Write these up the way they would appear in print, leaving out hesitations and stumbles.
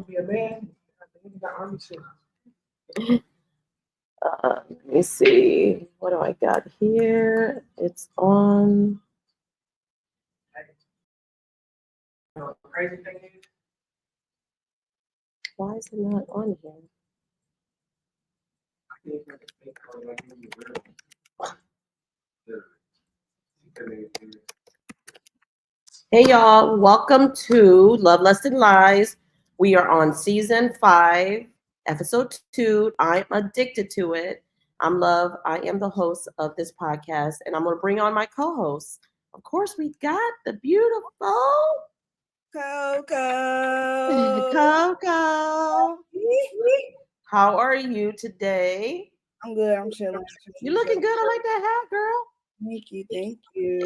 to be a man. Let me see. What do I got here? It's on. Crazy thing is, Why is it not on here? I think I can think of like maybe real. Hey y'all, welcome to Love, Lust, and Lies. We are on season 5, episode 2. I'm addicted to it. I'm Love. I am the host of this podcast, and I'm going to bring on my co-hosts. Of course, we got the beautiful Coco. Coco. How are you today? I'm good. I'm chilling. You looking good. I like that hat, girl. Thank you. Thank you.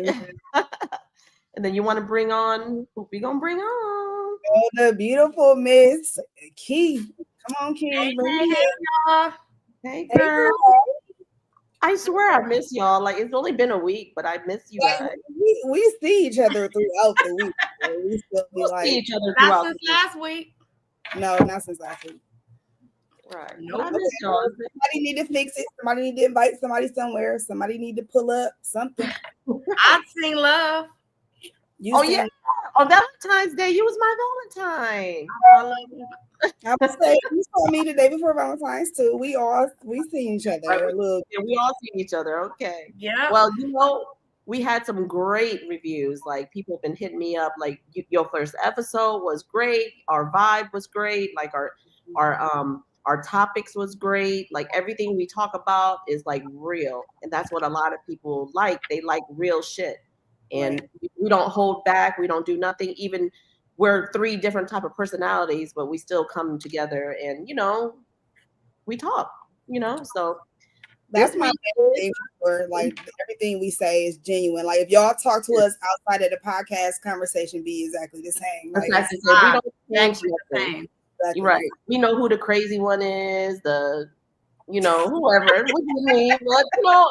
And then you want to bring on, who we going to bring on? Oh, the beautiful Miss Key. Come on, Key. Hey, bring hey, it hey, in. y'all. Hey, Hey, girl. girl. I swear I miss y'all. Like, it's only been a week, but I miss you Like, guys. we see each other throughout the week. So we still be We'll like, see each other Not throughout since the last week. no, not since last week. week. Right. Nope. But I miss y'all. Somebody need to fix it. Somebody need to invite somebody somewhere. Somebody need to pull up something. I've seen love. You Oh, seen- yeah. On Valentine's Day, you was my Valentine. I love you. I would say you saw me the day before Valentine's too. We seen each other a little. Yeah, we all see each other. Okay. Yeah. Well, we had some great reviews. Like, people have been hitting me up. Like, your first episode was great. Our vibe was great. Like, our topics was great. Like, everything we talk about is like real, and that's what a lot of people like. They like real shit, and we don't hold back. We don't do nothing. Even we're 3 different type of personalities, but we still come together, and we talk. So That's this my week favorite thing for like everything we say is genuine. Like if y'all talk to us outside of the podcast, conversation be exactly the same. Like, exactly. We don't change Exactly the nothing. same. exactly. Right. We know who the crazy one is, whoever. What do you mean? But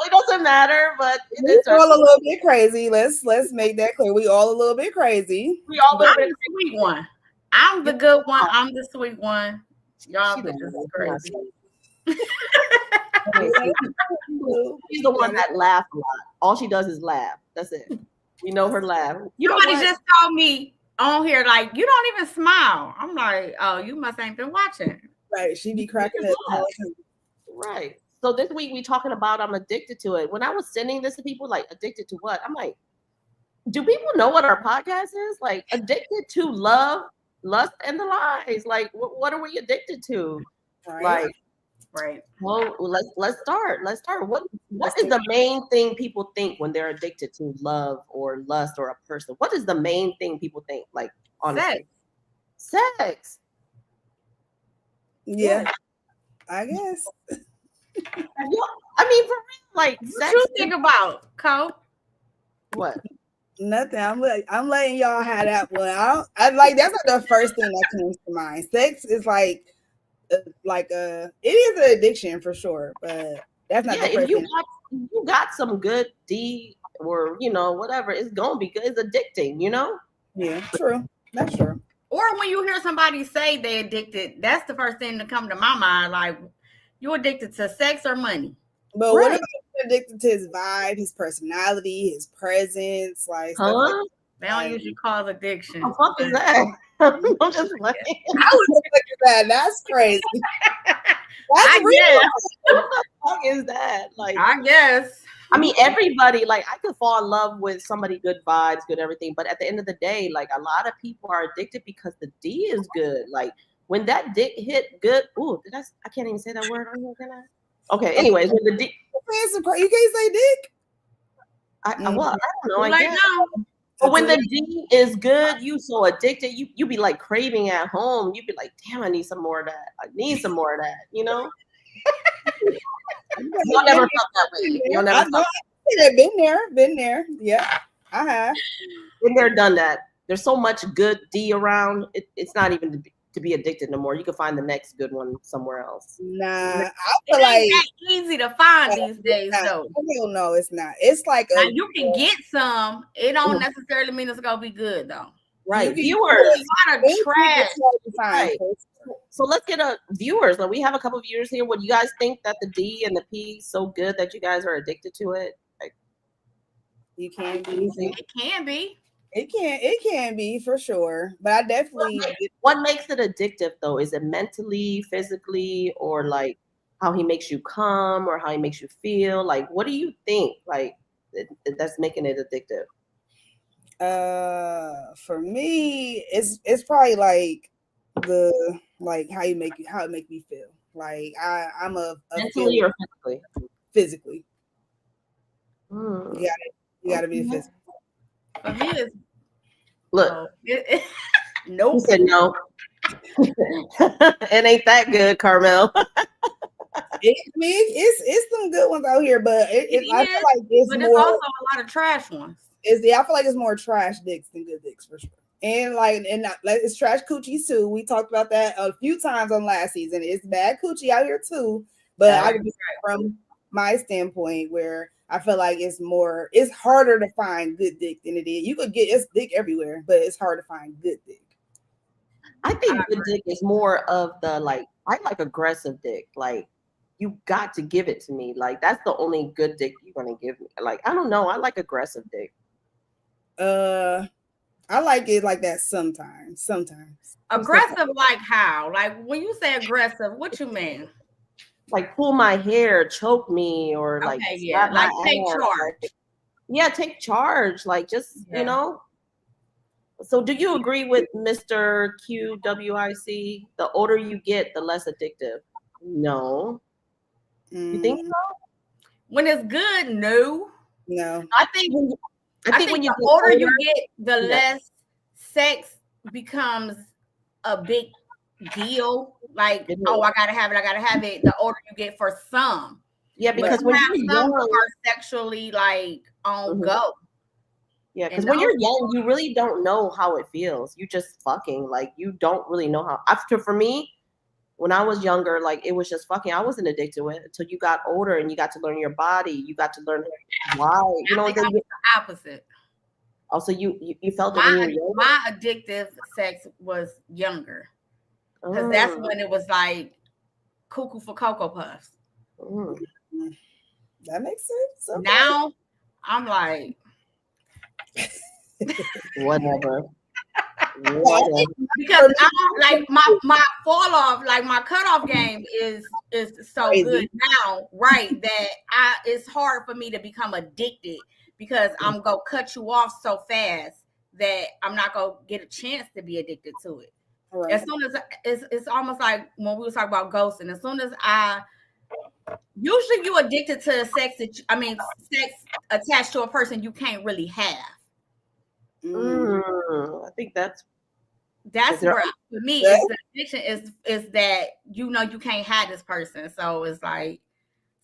it doesn't matter. But We all a little bit crazy. Let's make that clear. We all a little bit crazy. we all I'm live in the sweet one. I'm the good one. I'm the sweet one. Y'all bitches is crazy. She's the one that laughs a lot. All she does is laugh. That's it. We know her laugh. Somebody just told me on here, like, you don't even smile. I'm like, oh, you must ain't been watching. Right. She be cracking up. Right. So this week we talking about I'm addicted to it. When I was sending this to people, like, addicted to what? I'm like, do people know what our podcast is? Like, addicted to love, lust, and the lies. Like, what are we addicted to? Right. Like, right. Well, let's start. Let's start. What is the main thing people think when they're addicted to love or lust or a person? What is the main thing people think? Like, honestly, sex. Yeah, what? I guess. I mean, for real, like, what sex. you think about, Cole? What? Nothing. I'm letting y'all have that one. I like that's not the first thing that comes to mind. Sex is like it is an addiction for sure, but that's not the first thing. You got some good D or whatever, it's gonna be good. It's addicting, Yeah, true. That's true. Or when you hear somebody say they addicted, that's the first thing to come to my mind. Like, you addicted to sex or money? But what about addicted to his vibe, his personality, his presence, like stuff like that? They don't usually call addiction. What the fuck is that? I'm just like, I was look at that. That's crazy. I guess. What the fuck is that? Like, I guess. I mean, everybody, like, I could fall in love with somebody, good vibes, good everything. But at the end of the day, like, a lot of people are addicted because the D is good. Like, when that dick hit good, ooh, I can't even say that word on here, can I? Okay, anyways, when the D. You can't say dick. I don't know. I guess. No. But when the D is good, you so addicted, you be like craving at home. You be like, damn, I need some more of that. I need some more of that, Y'all never felt that way. Y'all never felt that. Been there. Yeah, I have. Been there, done that. There's so much good D around. It's not even to be addicted no more. You can find the next good one somewhere else. Nah, I feel like it's easy to find these days, though. Hell no, it's not. It's like now you can get some. It don't necessarily mean it's gonna be good, though. Right, You can- viewers. A lot of It's trash. hard to find, Right. for sure. So let's get a viewers. Like we have a couple of viewers here. Would you guys think that the D and the P is so good that you guys are addicted to it? Like, You can be. It can be. It can be for sure. But I definitely what makes it addictive though? Is it mentally, physically, or like how he makes you come or how he makes you feel? Like, what do you think? Like that's making it addictive? for me, it's probably like how it make me feel. Like I'm a Mentally or physically? physically. Hmm. You gotta be physical. For me, it's Look, nope. he said no. It ain't that good, Carmel. It's some good ones out here, but I feel like it's but more. there's also a lot of trash ones. I feel like it's more trash dicks than good dicks for sure. And it's trash coochies too. We talked about that a few times on last season. It's bad coochie out here too. But I would be from my standpoint where I feel like it's harder to find good dick than it is. You could get it's dick everywhere, but it's hard to find good dick. I think good dick is more of the like I like aggressive dick. Like you got to give it to me. Like that's the only good dick you're gonna give me. Like I don't know. I like aggressive dick. I like it like that sometimes. Aggressive, like how? Like when you say aggressive, what you mean? Like pull my hair, choke me, or like yeah, like take charge. Yeah, take charge. Like just you know. So do you agree with Mr. QWIC? The older you get, the less addictive. No. You think so? When it's good, no. I think when you the older you get, the less sex becomes a big deal. Like, oh, I gotta have it. The older you get for some. Yeah, because when you're young, are sexually like on go. Yeah, because when you're young, you really don't know how it feels. You just fucking like you don't really know how. For me, when I was younger, like it was just fucking. I wasn't addicted to it until you got older and you got to learn your body. You got to learn why. You know, the opposite. Also, you felt it when you were younger? My addictive sex was younger because that's when it was like cuckoo for Cocoa Puffs. That makes sense. Okay. Now I'm like whatever. Because I'm like my fall off, like my cutoff game is so crazy. Good now, right? That it's hard for me to become addicted because I'm gonna cut you off so fast that I'm not gonna get a chance to be addicted to it. Right. As soon as it's almost like when we were talking about ghosting. As soon as usually you addicted to sex sex attached to a person you can't really have. I think that's where for me the addiction is that you can't have this person. So it's like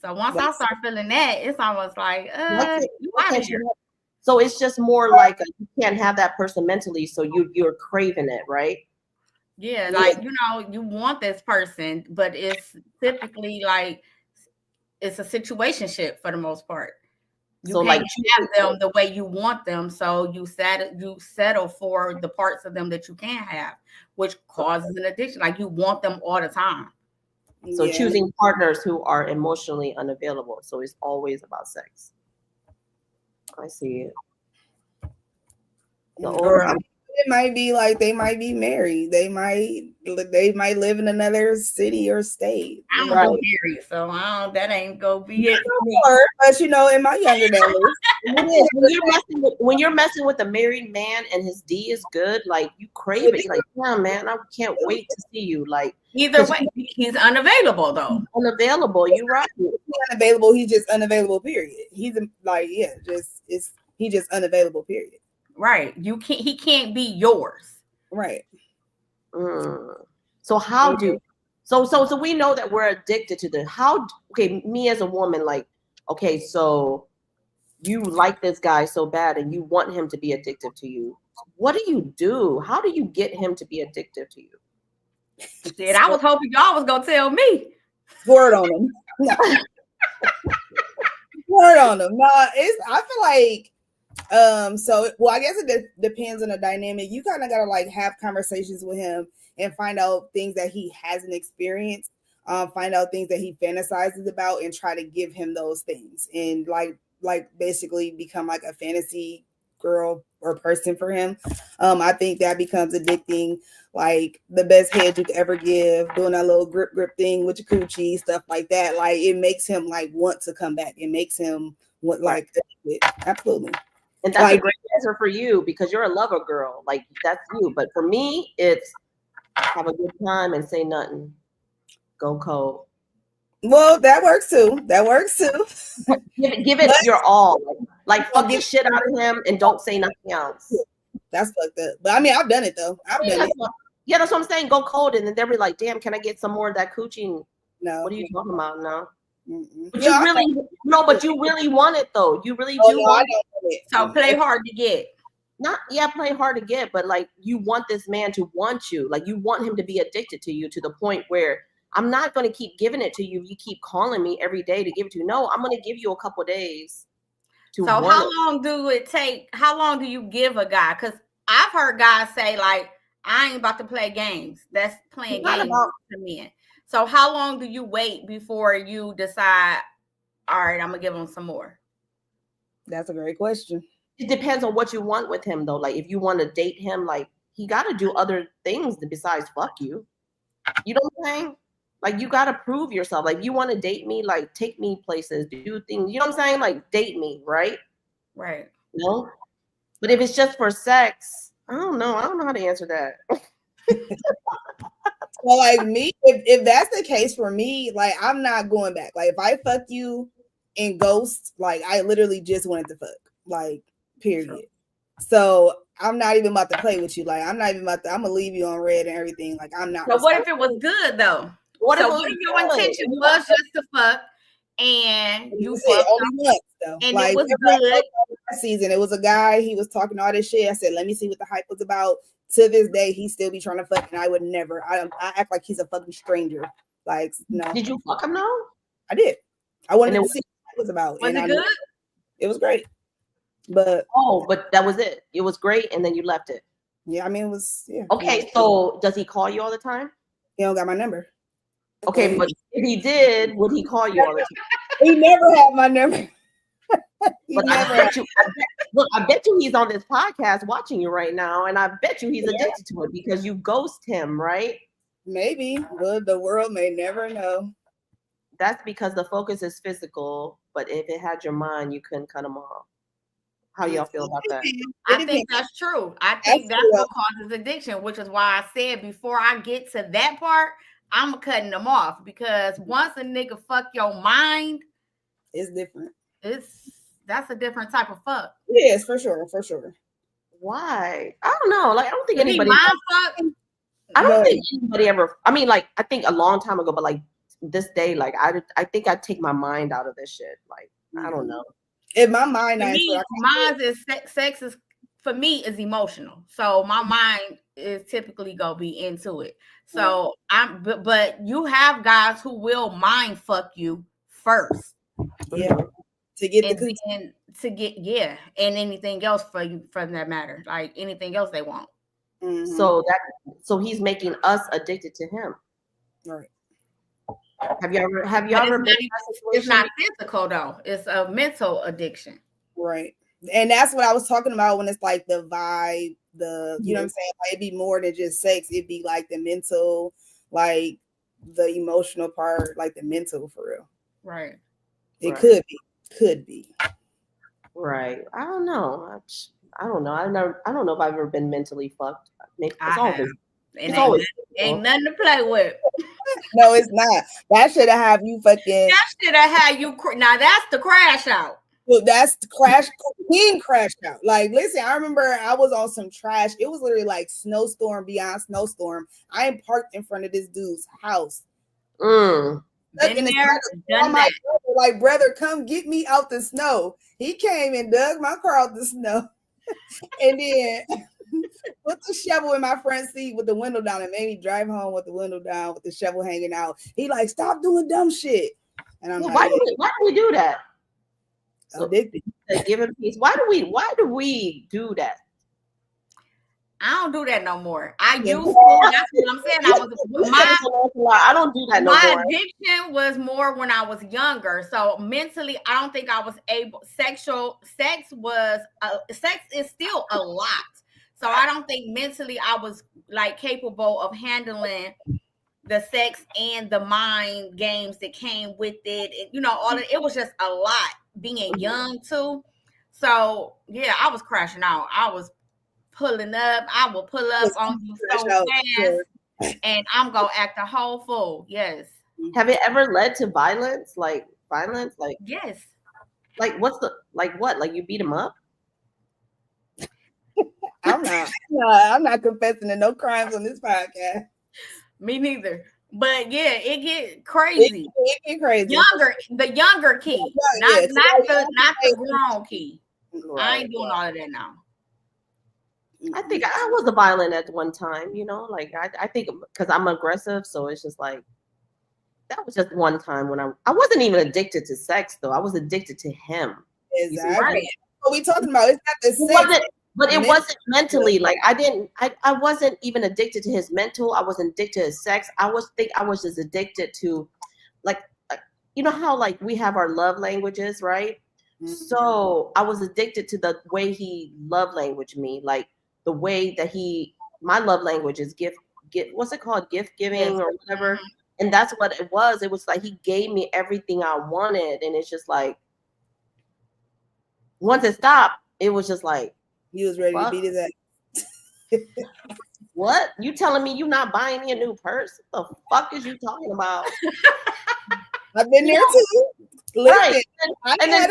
once I start feeling that, it's almost like you out of here. So it's just more like you can't have that person mentally, so you're craving it, right? Yeah, like you want this person, but it's typically like it's a situationship for the most part. You can't have them the way you want them, so you settle for the parts of them that you can't have, which causes an addiction. Like you want them all the time. So choosing partners who are emotionally unavailable. So it's always about sex. I see it. It might be like they might be married. They might live in another city or state. I'm married, so that ain't gonna be it. But in my younger days, when you're messing with a married man and his D is good, like you crave it. You're like, yeah, man, I can't wait to see you. Like either way, he's unavailable though. Unavailable, you're right. He's unavailable. He's just unavailable. Period. He's just unavailable. Period. Right. He can't be yours. Right. So how so we know that we're addicted to me as a woman, like, okay, so you like this guy so bad and you want him to be addictive to you. What do you do? How do you get him to be addictive to you? Shit, I was hoping y'all was gonna tell me. Word on him. No. Word on him. No, I feel like So well, I guess it depends on the dynamic. You kind of gotta like have conversations with him and find out things that he hasn't experienced. Find out things that he fantasizes about and try to give him those things and like basically become like a fantasy girl or person for him. I think that becomes addicting. Like the best head you could ever give, doing that little grip thing with your coochie, stuff like that. Like it makes him like want to come back. It makes him want like absolutely. And that's Like- a great answer for you because you're a lover girl. Like that's you. But for me, it's have a good time and say nothing. Go cold. Well, that works too. That works too. Give it your all. Like fuck give- the shit out of him and don't say nothing else. That's fucked up. But I mean, I've done it though. I've done it. Yeah, that's what I'm saying. Go cold, and then they'll be like, "Damn, can I get some more of that coochie?" No. What are you talking about now? Mm-mm. But Yeah, you really but you really want it though. You really Oh, do no, I want don't want it. So play hard to get. play hard to get, but like you want this man to want you. Like you want him to be addicted to you to the point where I'm not going to keep giving it to you. You keep calling me every day to give it to you. No, I'm going to give you a couple days. So how long do it take? How long do you give a guy? Because I've heard guys say like, I ain't about to play games. That's playing games to men. So how long do you wait before you decide, all right, I'm going to give him some more? That's a great question. It depends on what you want with him though. Like if you want to date him, like he got to do other things besides fuck you. You know what I'm saying? Like you got to prove yourself. Like you want to date me, like take me places, do things. You know what I'm saying? Like date me, right? Right. You know? But if it's just for sex, I don't know. I don't know how to answer that. Well, like me, if that's the case for me, like I'm not going back. Like if I fuck you in ghost, like I literally just wanted to fuck. Like, period. So I'm not even about to play with you. Like I'm not even about to, I'm gonna leave you on red and everything. Like I'm not. So what if it was good though? What So what if your intention was just to fuck and you fucked only once though? and Like it was remember I good? fucked last season, it was a guy. He was talking all this shit. I said, "Let me see what the hype was about." To this day, he still be trying to fuck, and I would never. I act like he's a fucking stranger. Like no, Did you fuck him though? I did. I wanted And to see what it was about. Was and it I good? knew it was great. But But that was it. It was great, and then you left it. yeah, I mean, it was yeah. Okay, so does he call you all the time? He don't got my number. Okay, but if he did, would he call you all the time? He never had my number. He But never. I bet you he's on this podcast watching you right now, and I bet you he's addicted to it because you ghost him, right? Maybe, but the world may never know. That's because the focus is physical, but if it had your mind, you couldn't cut him off. How y'all feel about that? I think that's true. I think that's what causes addiction, which is why I said before I get to that part, I'm cutting them off because once a nigga fuck your mind, It's different. That's a different type of fuck. Yes, for sure, for sure. Why? I don't know. Like I don't think To be anybody. mind fuck, I don't But- think anybody ever. I mean, like I think a long time ago, but like this day, like I think I take my mind out of this shit. Like I don't know. If my mind, to ain't me, so I can't mine is sex is for me is emotional. So my mind is typically gonna be into it. So but you have guys who will mind fuck you first. yeah, to get And the then to get and anything else for you from that matter, like anything else they want. Mhm. So he's making us addicted to him. right. Have you ever But been in that it's situation? not physical though. It's a mental addiction. Right. And that's what I was talking about when it's like the vibe, the you know what I'm saying? Like it'd be more than just sex, it'd be like the mental, like the emotional part, like the mental for real. Right. It Right. could be. Right. I don't know. I don't know. I don't know if I've ever been mentally fucked. Maybe I it's always have. And it's always ain't nothing to play with. No, it's not. That should have you fucking That should have had you. Now that's the crash out. well, that's the crash. He crashed out. Like, listen, I remember I was on some trash. It was literally like snowstorm beyond snowstorm. I am parked in front of this dude's house. Mm. Stuck Been in the there, snow. done that. Like, brother, come get me out the snow. He came and dug my car out the snow, and then put the shovel in my front seat with the window down and made me drive home with the window down with the shovel hanging out. He like, stop doing dumb shit. And I'm Well, like, why do we do that? So addicted. said, give him peace. Why do we do that? I don't do that no more. I Yeah. used to. That's what I'm saying. I don't do that no my more. addiction was more when I was younger. So mentally, I don't think I was able. Sex is still a lot. So I don't think mentally I was like capable of handling the sex and the mind games that came with it. And, you know, all of it was just a lot being young too. So yeah, I was crashing out. I was pulling up. I will pull up on you so fast, and I'm gonna act a whole fool. Yes. Have it ever led to violence? Like violence? Like Yes. like what's the like what? Like you beat him up? I'm not confessing to no crimes on this podcast. Me neither. But yeah, it get crazy. It get crazy. The younger key, not the grown key. Right. I ain't doing all of that now. I think I was a violent at one time, you know, like I think because I'm aggressive, so it's just like that was just one time when I wasn't even addicted to sex though. I was addicted to him. Exactly. Right. What we talking about? It's not the sex. But it wasn't mentally like I wasn't even addicted to his mental. I wasn't addicted to his sex. I was just addicted to like you know how like we have our love languages, right? Mm-hmm. So I was addicted to the way he love language me, like the way that my love language is gift what's it called? Gift giving or whatever. And that's what it was. It was like he gave me everything I wanted. And it's just like once it stopped, it was just like he was ready to beat his ass. What? You telling me you not buying me a new purse? What the fuck is you talking about? I've been there too. Listen, right. And then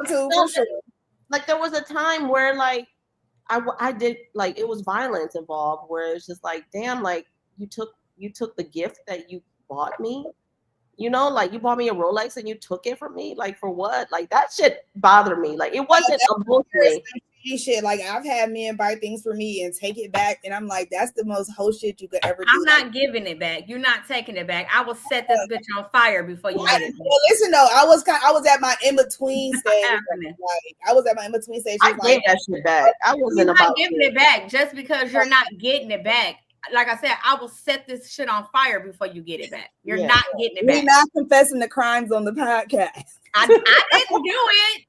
too, for sure. Like there was a time where like I did like it was violence involved where it's just like damn, like you took the gift that you bought me, you know, like you bought me a Rolex and you took it from me, like for what? Like that shit bothered me. Like it wasn't emotionally shit. Like I've had men buy things for me and take it back, and I'm like, that's the most whole shit you could ever do. I'm not giving it back. You're not taking it back. I will set this bitch on fire before you get it back. Well, listen though, I was at my in between stage. Like I was at my in between stage. I gave that shit back. I wasn't about giving it back just because you're not getting it back. Like I said, I will set this shit on fire before you get it back. You're not getting it back. We're not confessing the crimes on the podcast. I didn't do it.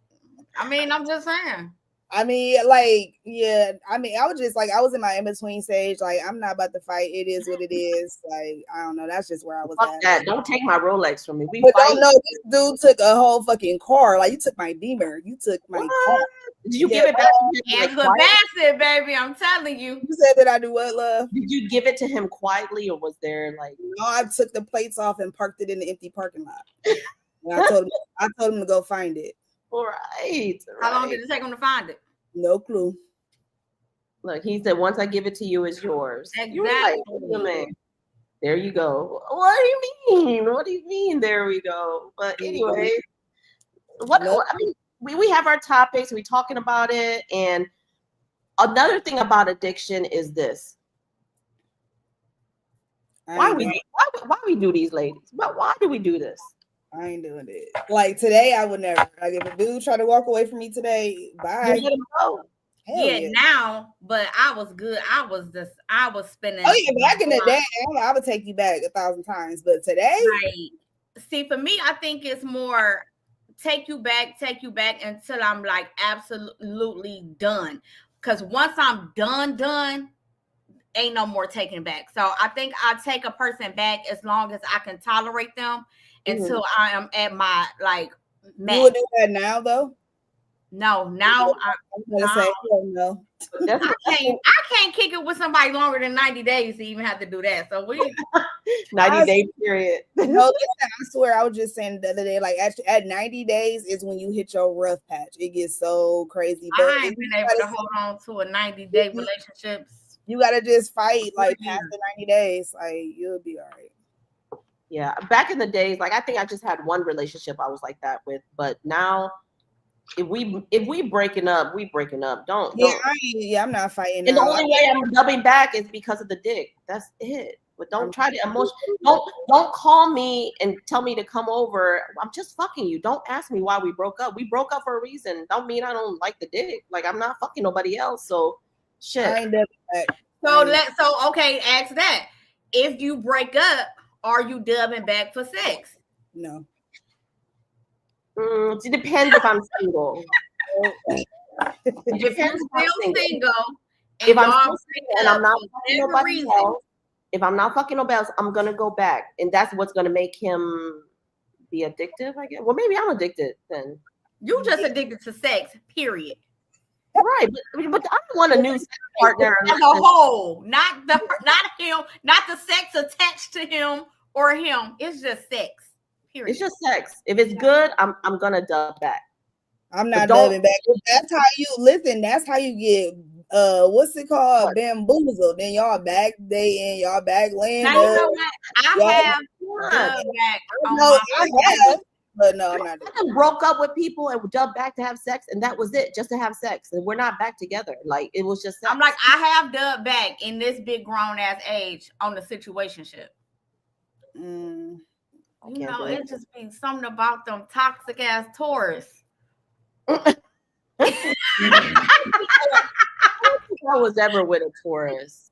I mean, I'm just saying. I mean, like, yeah. I mean, I was just like, I was in my in between stage. Like, I'm not about to fight. It is what it is. Like, I don't know. That's just where I was at. That. Don't take my Rolex from me. But don't know this dude took a whole fucking car. Like, you took my Beamer. You took my car. Did you give it back to him? Angela Bassett, baby, I'm telling you. You said that I do what, love? Did you give it to him quietly, or was there like? No, I took the plates off and parked it in the empty parking lot. And I told him to go find it. All right. How long did it take him to find it? No clue. Look, he said, "Once I give it to you, it's yours." Exactly. You're like, there you go. What do you mean? What do you mean? There we go. But anyway, I mean. We have our topics, we talking about it, and another thing about addiction is this. Why we do these, ladies? But why do we do this? I ain't doing it. Like today, I would never. Like if a dude try to walk away from me today, bye. Yeah, now, but I was good. I was spending. Oh yeah, back in the day, I would take you back 1,000 times, but today, right. See, for me, I think it's more. Take you back until I'm like absolutely done. Because once I'm done, ain't no more taking back. So I think I take a person back as long as I can tolerate them until I am at my like max. You would do that now though? No, now I'm gonna say no. I can't kick it with somebody longer than 90 days to even have to do that. So we 90-day period. No, listen, I swear I was just saying the other day, like actually at 90 days is when you hit your rough patch. It gets so crazy. But I ain't been able to hold on to a 90-day relationship. You gotta just fight like past the 90 days. Like you'll be all right. Yeah. Back in the days, like I think I just had one relationship I was like that with, but now if we breaking up, we breaking up. Don't. I'm not fighting. And the only way I'm dubbing back is because of the dick. That's it. But don't try to emotion. Don't call me and tell me to come over. I'm just fucking you. Don't ask me why we broke up. We broke up for a reason. Don't mean I don't like the dick. Like I'm not fucking nobody else. So shit. I ain't never back. So okay, ask that. If you break up, are you dubbing back for sex? No. It depends if I'm single. It If depends you're if I'm still single. single, and If I'm y'all still break single and I'm up not for fucking whatever nobody reason, else, if I'm not fucking nobody else, I'm gonna go back, and that's what's gonna make him be addictive. I guess. Well, maybe I'm addicted then. you just addicted to sex. Period. Right, but I don't want a new sex partner. As a whole, not him, not the sex attached to him or him. It's just sex. Period. It's just sex. If it's good, I'm gonna dub back. I'm not don't- dubbing back. That's how you listen. That's how you get what's it called? What? Bamboozled. Then y'all back dating, y'all back laying Now you up. know what? I Y'all- have What? dubbed back on No, my I have, but no, I'm not. I done broke up with people and dubbed back to have sex, and that was it, just to have sex. And we're not back together. Like it was just sex. I'm like, I have dubbed back in this big grown ass age on the situationship. Mm. I You can't know, do it. it just means something about them toxic ass Taurus. I was ever with a Taurus.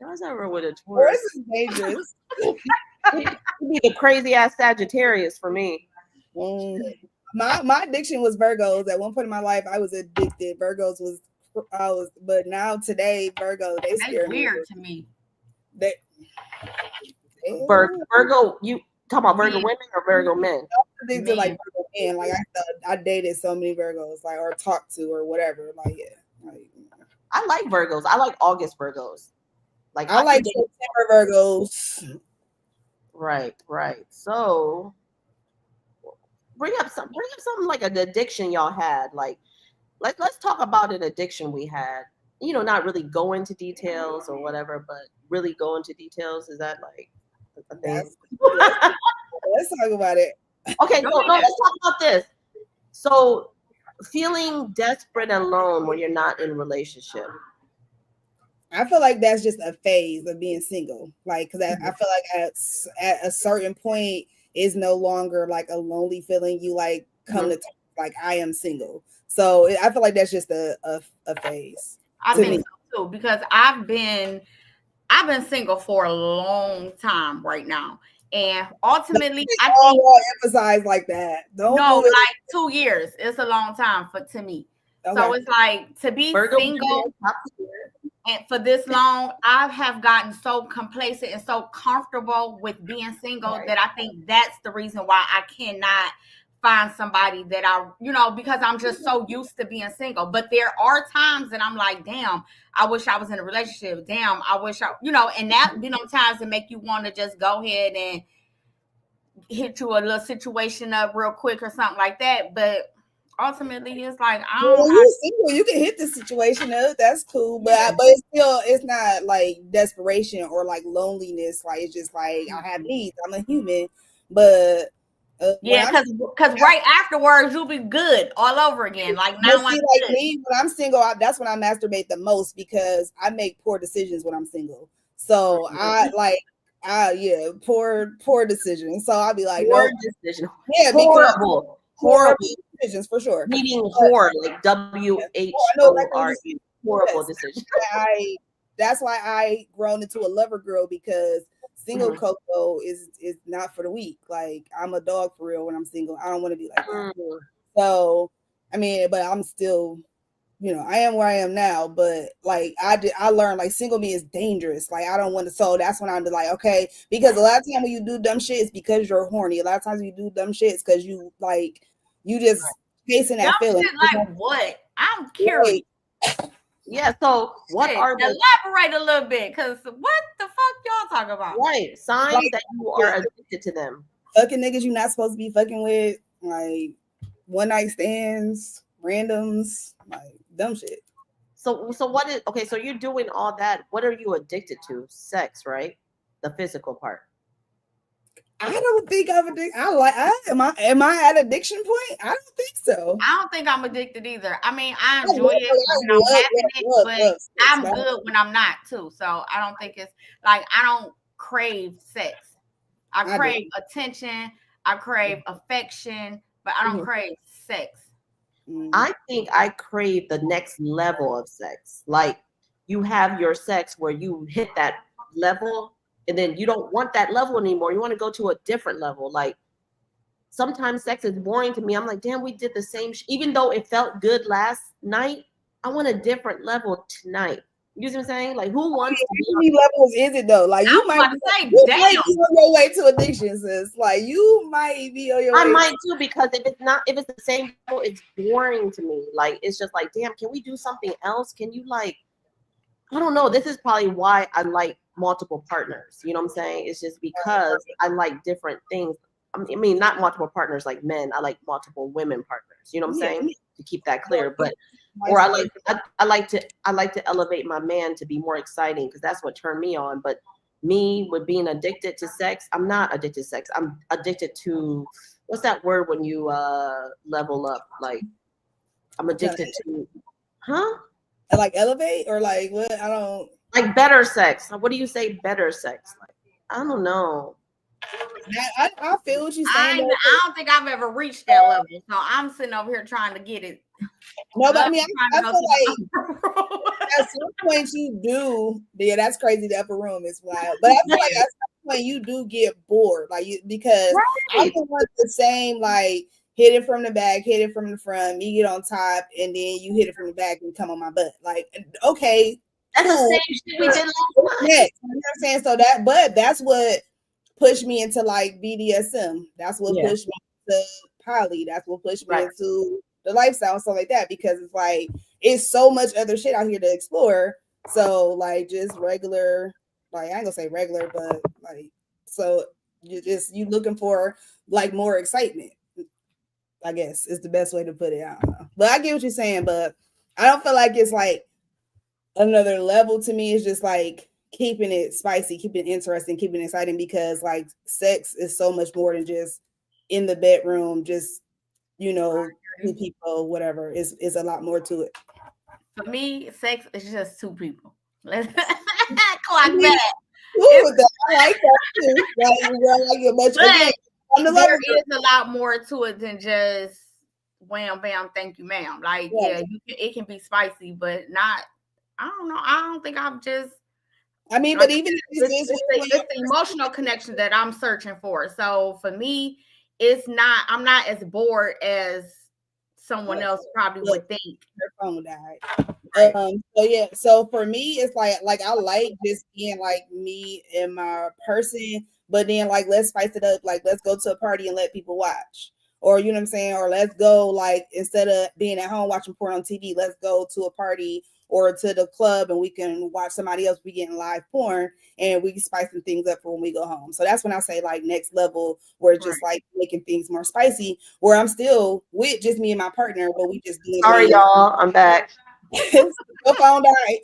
I was ever with a Taurus Taurus. is dangerous. It'd be the crazy ass Sagittarius for me. My addiction was Virgos. At one point in my life, I was addicted. Virgos was but now today, Virgo, they That's scare me. weird to me. They, Virgo, you talking about Virgo Men. women or Virgo men? addicted like Virgo men. Like I dated so many Virgos, like or talked to or whatever. Like yeah, like, I like Virgos. I like August Virgos. Like I like can- September Virgos. Right. So bring up something like an addiction y'all had. Like let's talk about an addiction we had. You know, not really go into details or whatever, but really go into details. Is that like a thing? Let's talk about it. Okay, no, let's talk about this. So feeling desperate and alone when you're not in a relationship. I feel like that's just a phase of being single. Like, because I feel like at a certain point, it's no longer like a lonely feeling. You like come to like I am single. So I feel like that's just a phase. I to think me. so too, because I've been single for a long time right now. And ultimately, I think emphasize like that. Don't no, do it. like 2 years. It's a long time to me. Okay. So it's like to be Virgo single and for this long, I have gotten so complacent and so comfortable with being single that I think that's the reason why I cannot find somebody that because I'm just so used to being single. But there are times that I'm like, damn, I wish I was in a relationship. Damn, I wish and that times that make you want to just go ahead and hit you a little situation up real quick or something like that. But ultimately, it's like you're single, you can hit the situation up. That's cool, but it's not like desperation or like loneliness. Like it's just like I have needs. I'm a human, but because right afterwards you'll be good all over again. Like now, like me when I'm single, that's when I masturbate the most because I make poor decisions when I'm single. So poor decisions. So I'll be like, poor decision. Yeah, horrible decisions for sure. Meaning whore, like WHORE, horrible decision. That's why I grown into a lover girl because single Coco is not for the weak. Like I'm a dog for real when I'm single. I don't want to be like that. So I mean, but I'm still, I am where I am now. But like I learned like single me is dangerous. Like I don't want to. So that's when I'm like, okay, because a lot of times when you do dumb shit, it's because you're horny. A lot of times when you do dumb shit, it's because you just chasing that feeling. Like what? I'm curious. Yeah, so what are the elaborate a little bit? Because what the fuck y'all talking about? Right, signs that you are addicted to them. Fucking niggas you're not supposed to be fucking with, like one night stands, randoms, like dumb shit. So what is okay? So you're doing all that. What are you addicted to? Sex, right? The physical part. I don't think I'm addicted. Am I at addiction point? I don't think so. I don't think I'm addicted either. I mean, I enjoy it when I'm having it, but I'm good when I'm not too. So I don't think it's like I don't crave sex. I crave attention. I crave affection, but I don't crave sex. I think I crave the next level of sex. Like you have your sex where you hit that level and then you don't want that level anymore. You want to go to a different level. Like sometimes sex is boring to me. I'm like, damn, we did the same. Even though it felt good last night, I want a different level tonight. You see what I'm saying? Like, who wants to be How many levels is it though? Like, you might say, you damn. might be on your way to addiction, sis. Like, you might be on your way. I might too, because if it's the same level, it's boring to me. Like, it's just like, damn, can we do something else? Can you like, I don't know. This is probably why I like multiple partners. You know what I'm saying? It's just because I like different things. I mean, not multiple partners like men. I like multiple women partners. You know what I'm saying? To keep that clear, but or I like to elevate my man to be more exciting because that's what turned me on. But me with being addicted to sex, I'm not addicted to sex. I'm addicted to what's that word when you level up? Like I'm addicted to, like elevate or like what? I don't like better sex. What do you say? Better sex? Like I don't know. I feel what you're saying. I don't think I've ever reached that level, so I'm sitting over here trying to get it. No, but I mean, I feel like at some point you do. Yeah, that's crazy. The upper room is wild, but I feel like at some point you do get bored, like because I don't want the same like hit it from the back, hit it from the front, me get on top, and then you hit it from the back and come on my butt. Like, okay, that's the same shit we did last night. Yeah, you know what I'm saying? So that's what pushed me into like BDSM. That's what pushed me to poly. That's what pushed me into the lifestyle and stuff like that, because it's like it's so much other shit out here to explore. So like just regular, like I ain't gonna say regular, but like so you looking for like more excitement, I guess is the best way to put it. I don't know. But I get what you're saying, but I don't feel like it's like another level to me. It's just like keeping it spicy, keeping it interesting, keeping it exciting, because like sex is so much more than just in the bedroom, just two people, whatever. Is a lot more to it. For me, sex is just two people. Let's clock that. I like that too. There is a lot more to it than just wham bam, thank you, ma'am. Like it can be spicy, but not. I don't know. I don't think I've just. I mean, but even it's the emotional connection that I'm searching for. So for me, it's not. I'm not as bored as someone else probably would think. Her phone died. So for me, it's like I like just being like me and my person, but then like let's spice it up. Like let's go to a party and let people watch. Or you know what I'm saying? Or let's go like instead of being at home watching porn on TV, let's go to a party or to the club and we can watch somebody else be getting live porn and we can spice some things up for when we go home. So that's when I say like next level, where it's just like making things more spicy, where I'm still with just me and my partner, but we just doing. Sorry, y'all, I'm back. Your phone died.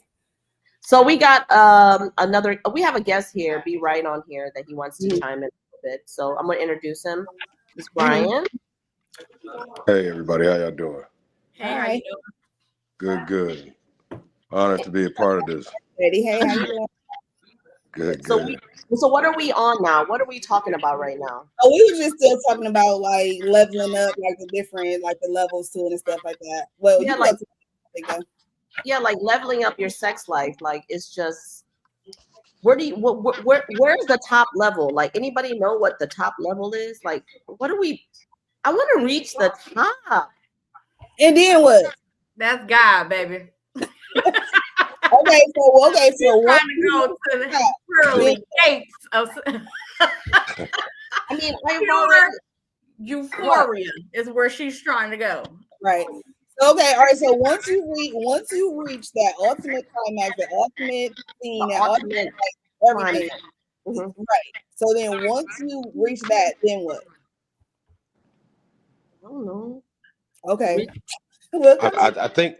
So we got we have a guest here, Be Right, on here that he wants to chime in a little bit. So I'm gonna introduce him. This is Brian. Hey everybody, how y'all doing? Hey, how you doing? Good. Honored to be a part of this. Hey, how you doing? Good. So what are we on now? What are we talking about right now? Oh, we were just still talking about like leveling up, like the different, like the levels to it and stuff like that. Well, like leveling up your sex life. Like it's just where's the top level? Like anybody know what the top level is? Like I want to reach the top. And then what? That's God, baby. Okay, so trying to go to the pearly gates of. I mean, Euphoria is where she's trying to go. Right. So, okay. All right. So once you reach that ultimate climax, the ultimate scene, that ultimate like, everything, right? So then once you reach that, then what? I don't know. Okay. I think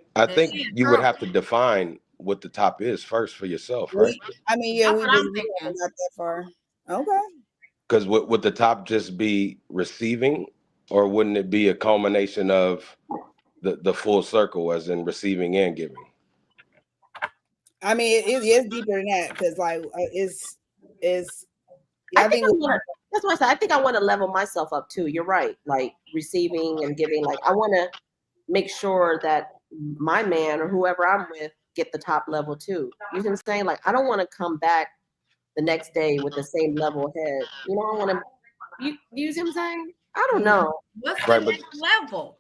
you would have to define what the top is first for yourself, right? I mean, yeah, we didn't get that far. Okay. Because would the top just be receiving, or wouldn't it be a culmination of the full circle, as in receiving and giving? I mean, it's deeper than that, because like it's is. Yeah, I think that's why I said I think I want to level myself up too. You're right. Like receiving and giving. Like I want to make sure that my man or whoever I'm with get the top level too. You know what I'm saying? Like I don't want to come back the next day with the same level head. You know, I want to. You see what I'm saying? I don't know. What's Right, the but- next level?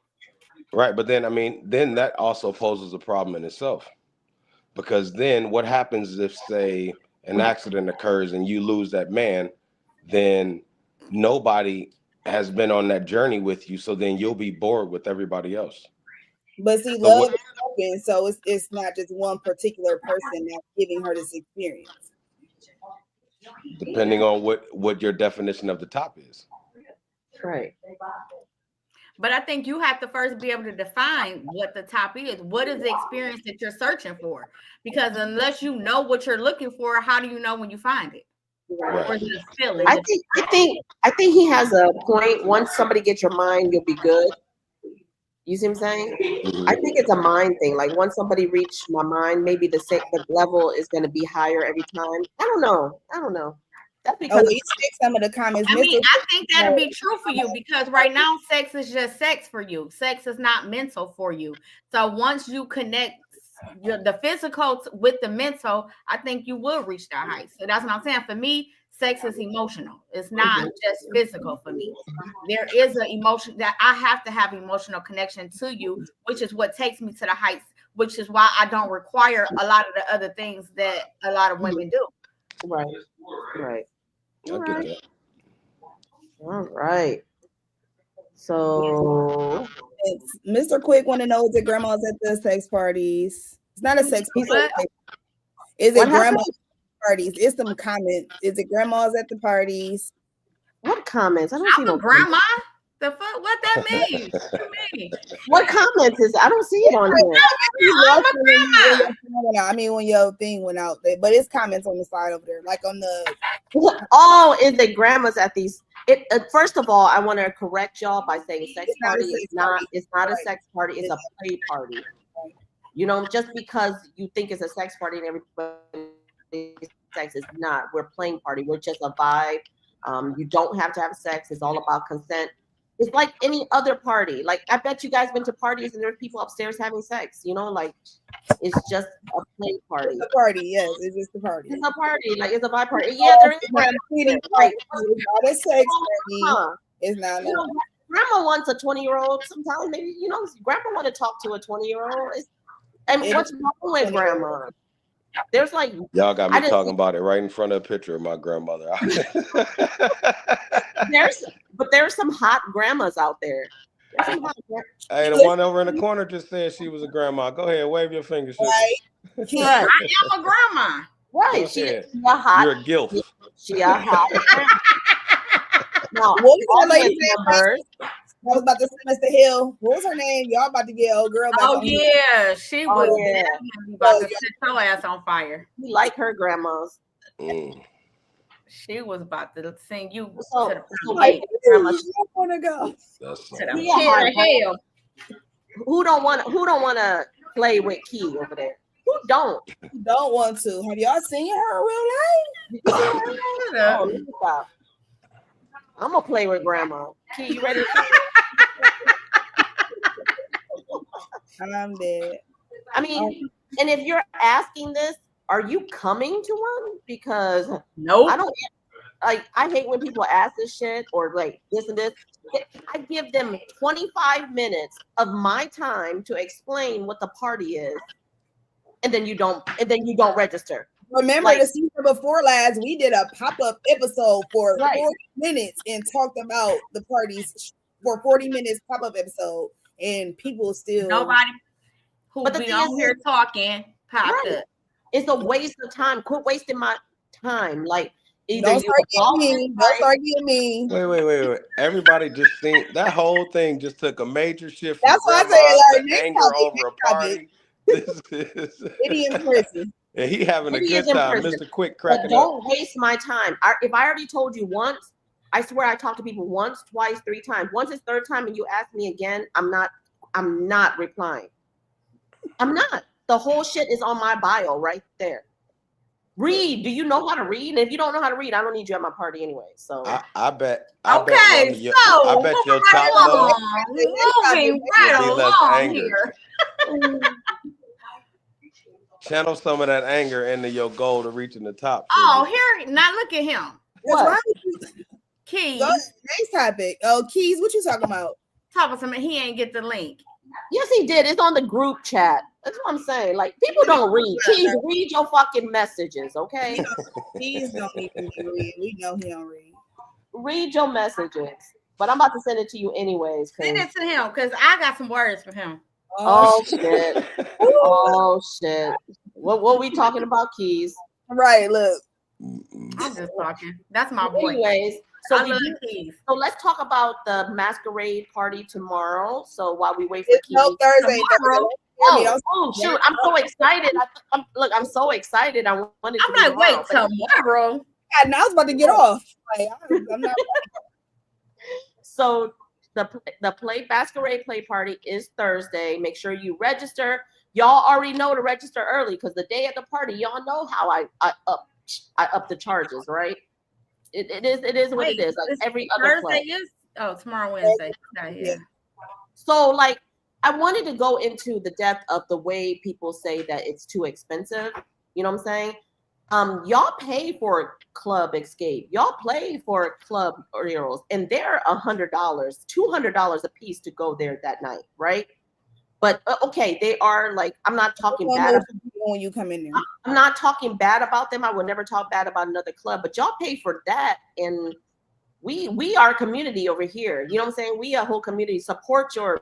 Right, but then I mean, then that also poses a problem in itself, because then what happens if, say, an accident occurs and you lose that man, then nobody has been on that journey with you, so then you'll be bored with everybody else. But see, So love what- is open, so it's not just one particular person that's giving her this experience. Depending on what your definition of the top is. Right. But I think you have to first be able to define what the top is. What is the experience that you're searching for? Because unless you know what you're looking for, how do you know when you find it? Right. Or is it a feeling? I think he has a point. Once somebody gets your mind, you'll be good. You see what I'm saying? Mhm. I think it's a mind thing. Like once somebody reach my mind, maybe the level is going to be higher every time. I don't know. That's Oh, because well, you check some of the comments. I mean, Mr. I think that'd be true for you because right now sex is just sex for you. Sex is not mental for you. So once you connect the physical with the mental, I think you will reach that height. So that's what I'm saying. For me, sex is emotional. It's not just physical for me. There is an emotion that I have to have emotional connection to you, which is what takes me to the heights, which is why I don't require a lot of the other things that a lot of women do. right. I get that. All right. So Mr. Quick want to know, is it grandmas at the sex parties? It's not a sex party. What? Is What it grandmas happened? at the parties? It's some comments. Is it grandmas at the parties? what comments? I don't see I'm no a grandma. The fuck? What that means? What you mean? What comments is? I don't see it on here. I'm a grandma. I mean, when your thing went out there, but it's comments on the side over there, like on the. Oh, is the grandmas at these? First of all, I want to correct y'all by saying sex It's not a party sex is not. party. It's not a Right. sex party. It's a play party. You know, just because you think it's a sex party and everybody sex is not. We're playing party. We're just a vibe. You don't have to have sex. It's all about consent. It's like any other party. Like I bet you guys been to parties and there's people upstairs having sex. You know, like it's just a play party. It's a party, yes. It's just a party. It's a party. Like it's a vibe party. Yeah, there is. It's not a cheating party. It's not a sex party. Huh. It's not. You know, grandma wants a 20-year-old. Sometimes maybe grandma want to talk to a 20-year-old. And what's wrong with grandma? There's like Y'all got me talking about it right in front of a picture of my grandmother. there's some hot grandmas out there. There's some hot Hey, the one over in the corner just said she was a grandma. Go ahead, wave your finger. Sister. Right. Right. I am a grandma. Right. Go She ahead. a hot. You're a gilf. She a hot. Now, What was that lady audience name? members, I was about to say Mr. Hill. What was her name? Y'all about to get old girl back Oh on here. yeah, she was yeah. definitely about to set your ass on fire. we like her grandmas. Mm. She was about to send you So- to the so like, like, I want to go. That's to the Yeah. pit of hell. who don't want to play with Key over there? Who don't? Don't want to. Have y'all seen her in real life? Oh, let me stop. I'm gonna play with grandma. Key, you ready? I'm dead. I mean, and if you're asking this, are you coming to one? Because Nope. I don't like. I hate when people ask this shit or like this and this. I give them 25 minutes of my time to explain what the party is, and then you don't register. Remember Like- the season before last, we did a pop-up episode for Right. 40 minutes and talked about the parties for 40 minutes pop-up episode, and people still Nobody who But the be thing on is- here talking popped Right. up. It's a waste of time. Quit wasting my time. Like either don't you start getting involve me. this Don't party- start getting me. Wait. Everybody just seen that whole thing just took a major shift. That's from why I grandma say, like, to next anger topic, over a party. This is Idiot person. and he having a Maybe good it's in time. prison. Mr. Quick But cracking up. don't waste my time. If I already told you once, I swear I talked to people once, twice, 3 times. Once it's third time and you ask me again, I'm not replying. I'm not. The whole shit is on my bio right there. Read. Do you know how to read? And if you don't know how to read, I don't need you at my party anyway. So I bet. Okay, one of your, so I bet your moving top right love along, moving right will be less along angry. here. Channel some of that anger into your goal to reaching the top. Oh, here now look at him. What's What? wrong with you? Keys. Go ahead, next topic. Oh, Keys, what you talking about? Talking to me, he ain't get the link. yes, he did. It's on the group chat. That's what I'm saying. Like people don't read. Keys, read your fucking messages, okay? Keys don't even read. We know he don't read. Read your messages. But I'm about to send it to you anyways. 'cause- Send it to him because I got some words for him. Oh shit. Oh shit. What we talking about, Keys? Right, look. I'm just talking. That's my boy. Anyways, I so love Keys. so let's talk about the masquerade party tomorrow. So while we wait for It's Keys. no Thursday. Tomorrow. Oh shoot! I'm so excited. I'm so excited. I wanted. I'm to like, be wait, tomorrow, but- tomorrow. And I was about to get off. Like, I'm not. So the masquerade play party is Thursday. Make sure you register. Y'all already know to register early because the day of the party, y'all know how I up the charges, right? It is what it is. Like this every other Thursday club. is tomorrow Wednesday. Yeah. So like I wanted to go into the depth of the way people say that it's too expensive. You know what I'm saying? Y'all pay for Club Escape. Y'all play for Club Orioles, and they're $100, $200 a piece to go there that night, right? But okay, they are like I'm not talking bad. When you come in there. I'm not talking bad about them. I would never talk bad about another club, but y'all pay for that, and we are a community over here. You know what I'm saying? We a whole community. Support your.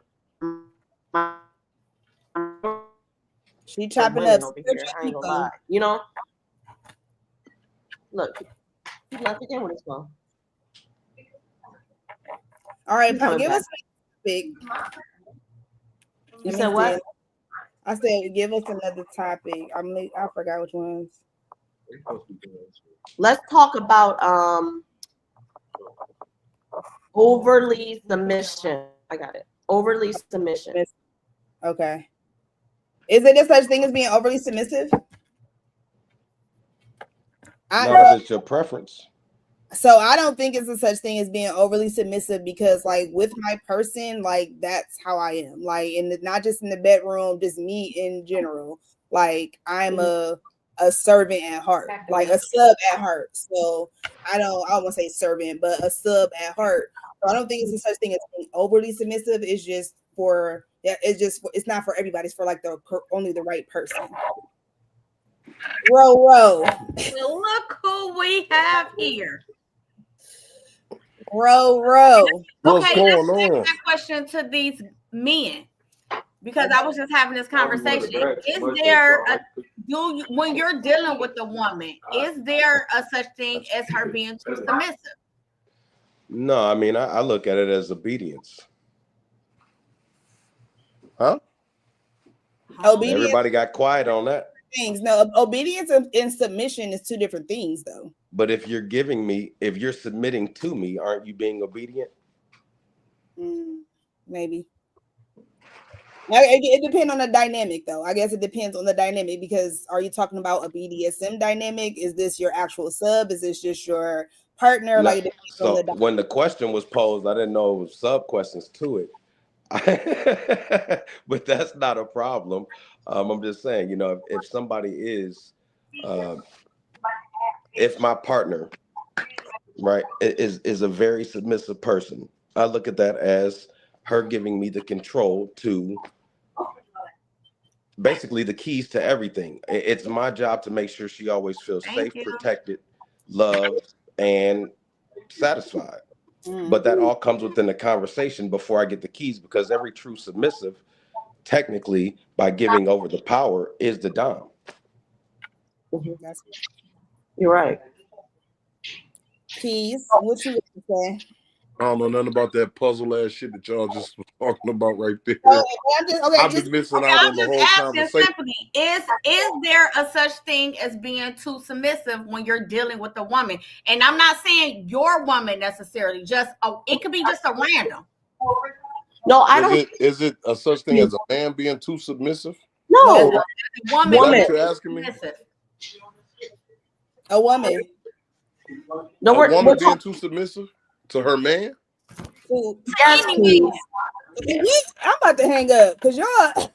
She chopping up. over here. I ain't gonna lie. You know. Look, he left again with his phone. All right, He's coming give back. us a big. You said what? I said give us another topic. I forgot which ones. Let's talk about overly submission. I got it. Overly submission. Okay. Is it a such thing as being overly submissive? Not if it's your preference. So I don't think it's a such thing as being overly submissive because like with my person, like that's how I am. Like not just in the bedroom, just me in general. Like I'm a servant at heart, like a sub at heart. So I won't say servant, but a sub at heart. So I don't think it's a such thing as being overly submissive. It's just it's not for everybody. It's for like only the right person. Row. Well, look who we have here. Row. What's Okay, going let's on? ask that question to these men because I was just having this conversation. Is there when you're dealing with a woman, is there a such thing as her being too submissive? No, I mean I look at it as obedience. Huh? Obedience. Everybody got quiet on that. Things. No, obedience and submission is two different things, though. But if you're submitting to me, aren't you being obedient? Maybe. It depends on the dynamic, though. I guess it depends on the dynamic because are you talking about a BDSM dynamic? Is this your actual sub? Is this just your partner? No, Like, it depends so on the when the question was posed, I didn't know it was sub questions to it. But that's not a problem. I'm just saying, if somebody is, if my partner, right, is a very submissive person, I look at that as her giving me the control to basically the keys to everything. It's my job to make sure she always feels safe, protected, loved, and satisfied. But that all comes within the conversation before I get the keys, because every true submissive, technically, by giving over the power, is the dom. You're right. keys. What you say? I don't know nothing about that puzzle ass shit that y'all just was talking about right there. I've been missing out on the whole conversation. Simply, is there a such thing as being too submissive when you're dealing with a woman? And I'm not saying your woman necessarily. It could be just a random. No, I don't. Is it a such thing as a man being too submissive? No, Woman Is that what you're asking me? submissive. A woman. No, A we're woman being talking. too submissive to her man. Who, Yes, please. I'm about to hang up because y'all.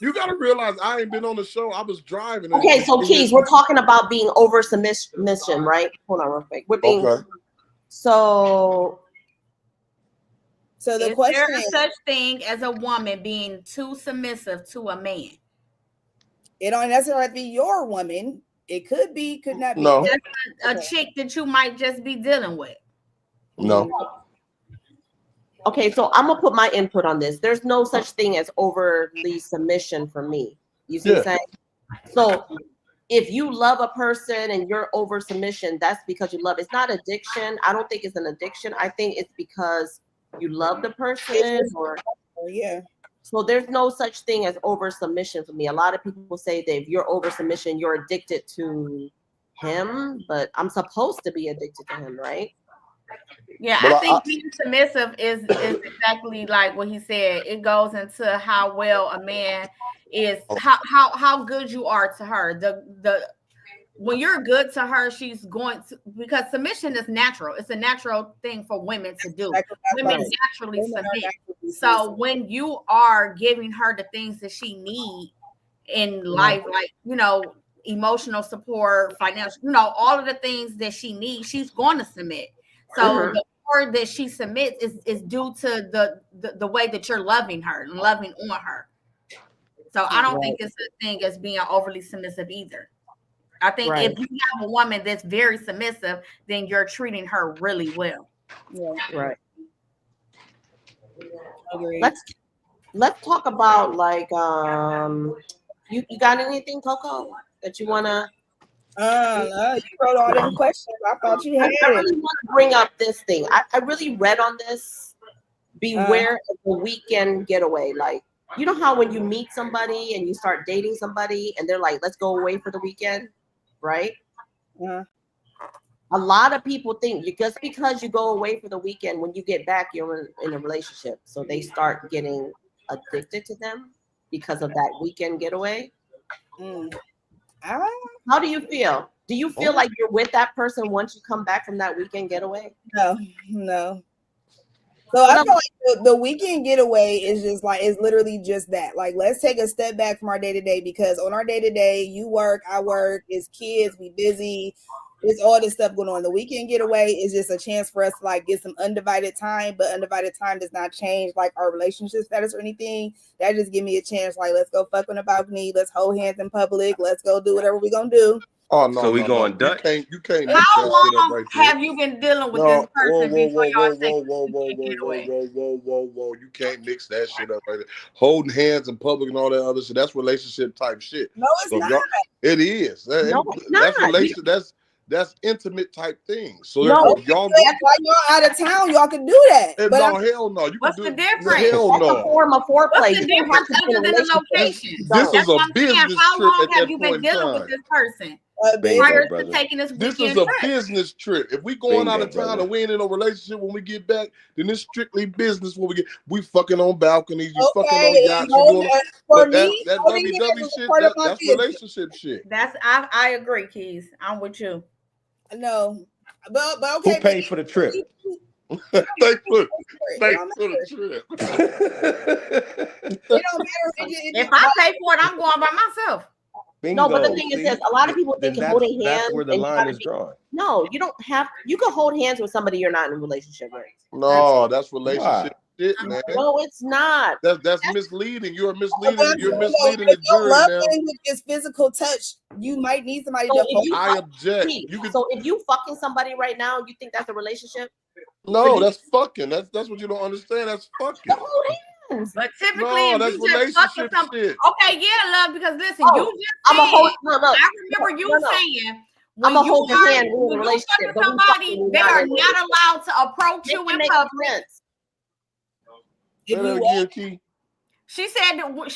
You gotta realize I ain't been on the show. I was driving. Okay, so Keys, we're talking about being over submission, right? Hold on real quick. We're being okay. so The Is question there is, such thing as a woman being too submissive to a man? it don't necessarily have to be your woman. It could be, could not be. No. Just a chick that you might just be dealing with. No. okay, so I'm gonna put my input on this. There's no such thing as overly submission for me. You see what I'm saying? So if you love a person and you're over submission, that's because you love. It's not addiction. I don't think it's an addiction. I think it's because you love the person or Yeah. so there's no such thing as over submission for me. A lot of people say that if you're over submission, you're addicted to him, but I'm supposed to be addicted to him, right? Yeah, But I think being submissive is exactly like what he said. It goes into how well a man is, how good you are to her. The when you're good to her, she's going to, because submission is natural. It's a natural thing for women to do. Women naturally submit. So when you are giving her the things that she needs in life, like, you know, emotional support, financial, you know, all of the things that she needs, she's going to submit. So the more that she submits is due to the way that you're loving her and loving on her. So I don't think it's a thing as being overly submissive either. I think if you have a woman that's very submissive, then you're treating her really well. Yeah. Right. Agreed. Let's talk about like you got anything, Coco, that you wanna You wrote all them questions. I thought you had I really want to bring up this thing. I really read on this. Beware of the weekend getaway. Like, you know how when you meet somebody and you start dating somebody and they're like, let's go away for the weekend, right? Yeah. A lot of people think just because you go away for the weekend, when you get back, you're in a relationship. So they start getting addicted to them because of that weekend getaway. How do you feel? Do you feel like you're with that person once you come back from that weekend getaway? No. So I feel like the weekend getaway is just like, it's literally just that. Like, let's take a step back from our day to day, because on our day to day, you work, I work, it's kids, we busy, there's all this stuff going on. The weekend getaway is just a chance for us to like get some undivided time, but undivided time does not change like our relationship status or anything. That just give me a chance, like, let's go fuck on the balcony, let's hold hands in public, let's go do whatever we're gonna do. Oh no! So we going Dutch? You can't. How long have you been dealing with this person before y'all take whoa! You can't mix that shit up right there. Holding hands in public and all that other shit. That's relationship type shit. No, it's not. It is. No, That's relationship. That's intimate type things. So no, if y'all while y'all out of town, y'all can do that. no, hell no. You what's can the do difference? Hell that's no. a form of foreplay. What's the difference other than the location? This is a business How trip long at have that you point been in dealing with time. this person Bingo, prior brother. to taking this This weekend is a trip? business trip. If we going out Bingo, of town brother. and we ain't in a relationship when we get back, then it's strictly business. When we fucking on balconies, you fucking on yachts, you doing for but me, that holding WW hands is shit, part of my that's business. relationship shit. I agree, Keys. I'm with you. No, but okay. Who paid for the trip? Thanks for the trip. It don't matter If I pay for it, I'm going by myself. Bingo. No, but the thing is this: a lot of people think holding hands. That's where the line is drawn. No, you don't have. You can hold hands with somebody you're not in a relationship with. No, that's relationship shit, man. No, it's not. That's misleading. You're misleading the jury love now. language is physical touch. You might need somebody So to if hold. you I object. So if you fucking somebody right now, you think that's a relationship? No, that's fucking. That's what you don't understand. That's fucking. But typically, No, if that's you just fuck with relationship shit. okay, yeah, love, because listen, you just I'm a hold. No, I remember you saying I'm a hold your hand in a when you relationship. fuck with somebody, they are not allowed to approach you in public. She said when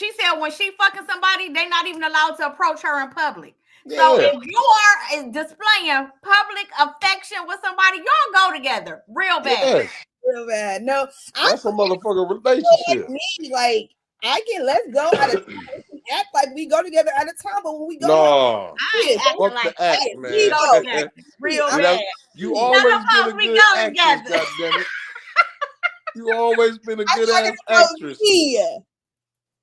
she fucking somebody, they're not even allowed to approach her in public. Yeah. So if you are displaying public affection with somebody, y'all go together real bad. Yes. Real bad. No, That's a motherfucking relationship. Me, like, let's go out of town. Act like we go together out of town, but when we go, No, I ain't acting fuck like the act, that. man. We go together. Real I'm bad. You always been a we good go actress, together. goddammit. You always been a I good thought ass it was actress. me.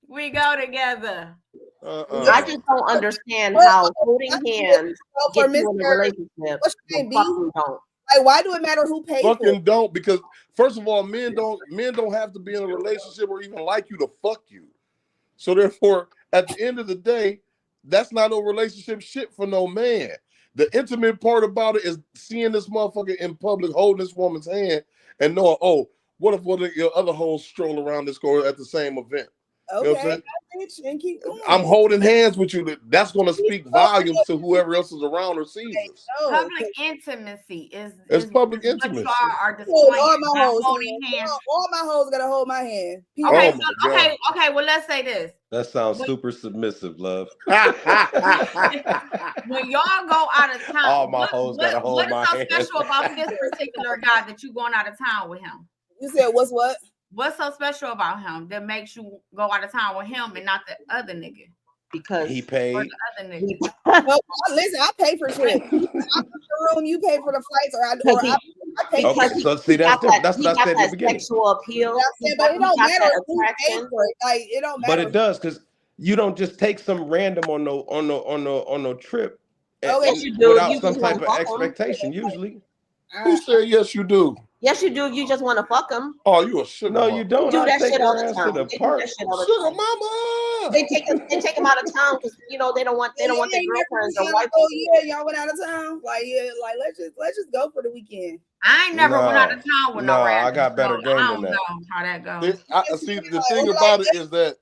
We go together. I just don't understand Well, how holding hands So for get you in a Mr. relationship. What's your but name, B? fucking don't. Like, why do it matter who pays for it? Fucking don't, because first of all, men don't have to be in a relationship or even like you to fuck you. So therefore, at the end of the day, that's not no relationship shit for no man. The intimate part about it is seeing this motherfucker in public holding this woman's hand and knowing, oh, what if one of your other hoes stroll around this girl at the same event? Okay, You know what I'm saying? bitch, and keep going. I'm holding hands with you. That's going to speak volumes to whoever else is around or sees us. Public intimacy is public what intimacy. you are All displaying. my Not hoes, holding hands. all my hoes gotta hold my hand. Okay, Oh my God. okay. Well, let's say this. That sounds super submissive, love. When y'all go out of town, All my hoes gotta hold what is my so hand. special about this particular guy that you going out of town with him? You said what's what? What's so special about him that makes you go out of town with him and not the other nigga? Because He Or paid. the other nigga? Well, listen, I pay for shit. I pay for the room, you pay for the flights, or I pay for Okay, shit. so see that's different. That's he what I got said in the that beginning. sexual appeal. Yeah, but it don't got matter that who pays attraction. for it. Like it don't matter. But it does, because you don't just take some random on no trip Oh, yes, you do. without You some just type of wanna fuck 'em. expectation. Usually, Who said yes, you do? Yes, you do. You just want to fuck them. Oh, you a sugar no, mama. you don't. Do I that take shit all your the ass to time. the They do park. that shit all the Sugar time. mama. They take them out of town because they don't want their girlfriends or wives. Oh yeah, y'all went out of town. Like let's just go for the weekend. I ain't never went out of No. town with No, no I rabbit. got better so game I than don't that. know how that goes. See, the thing about it is that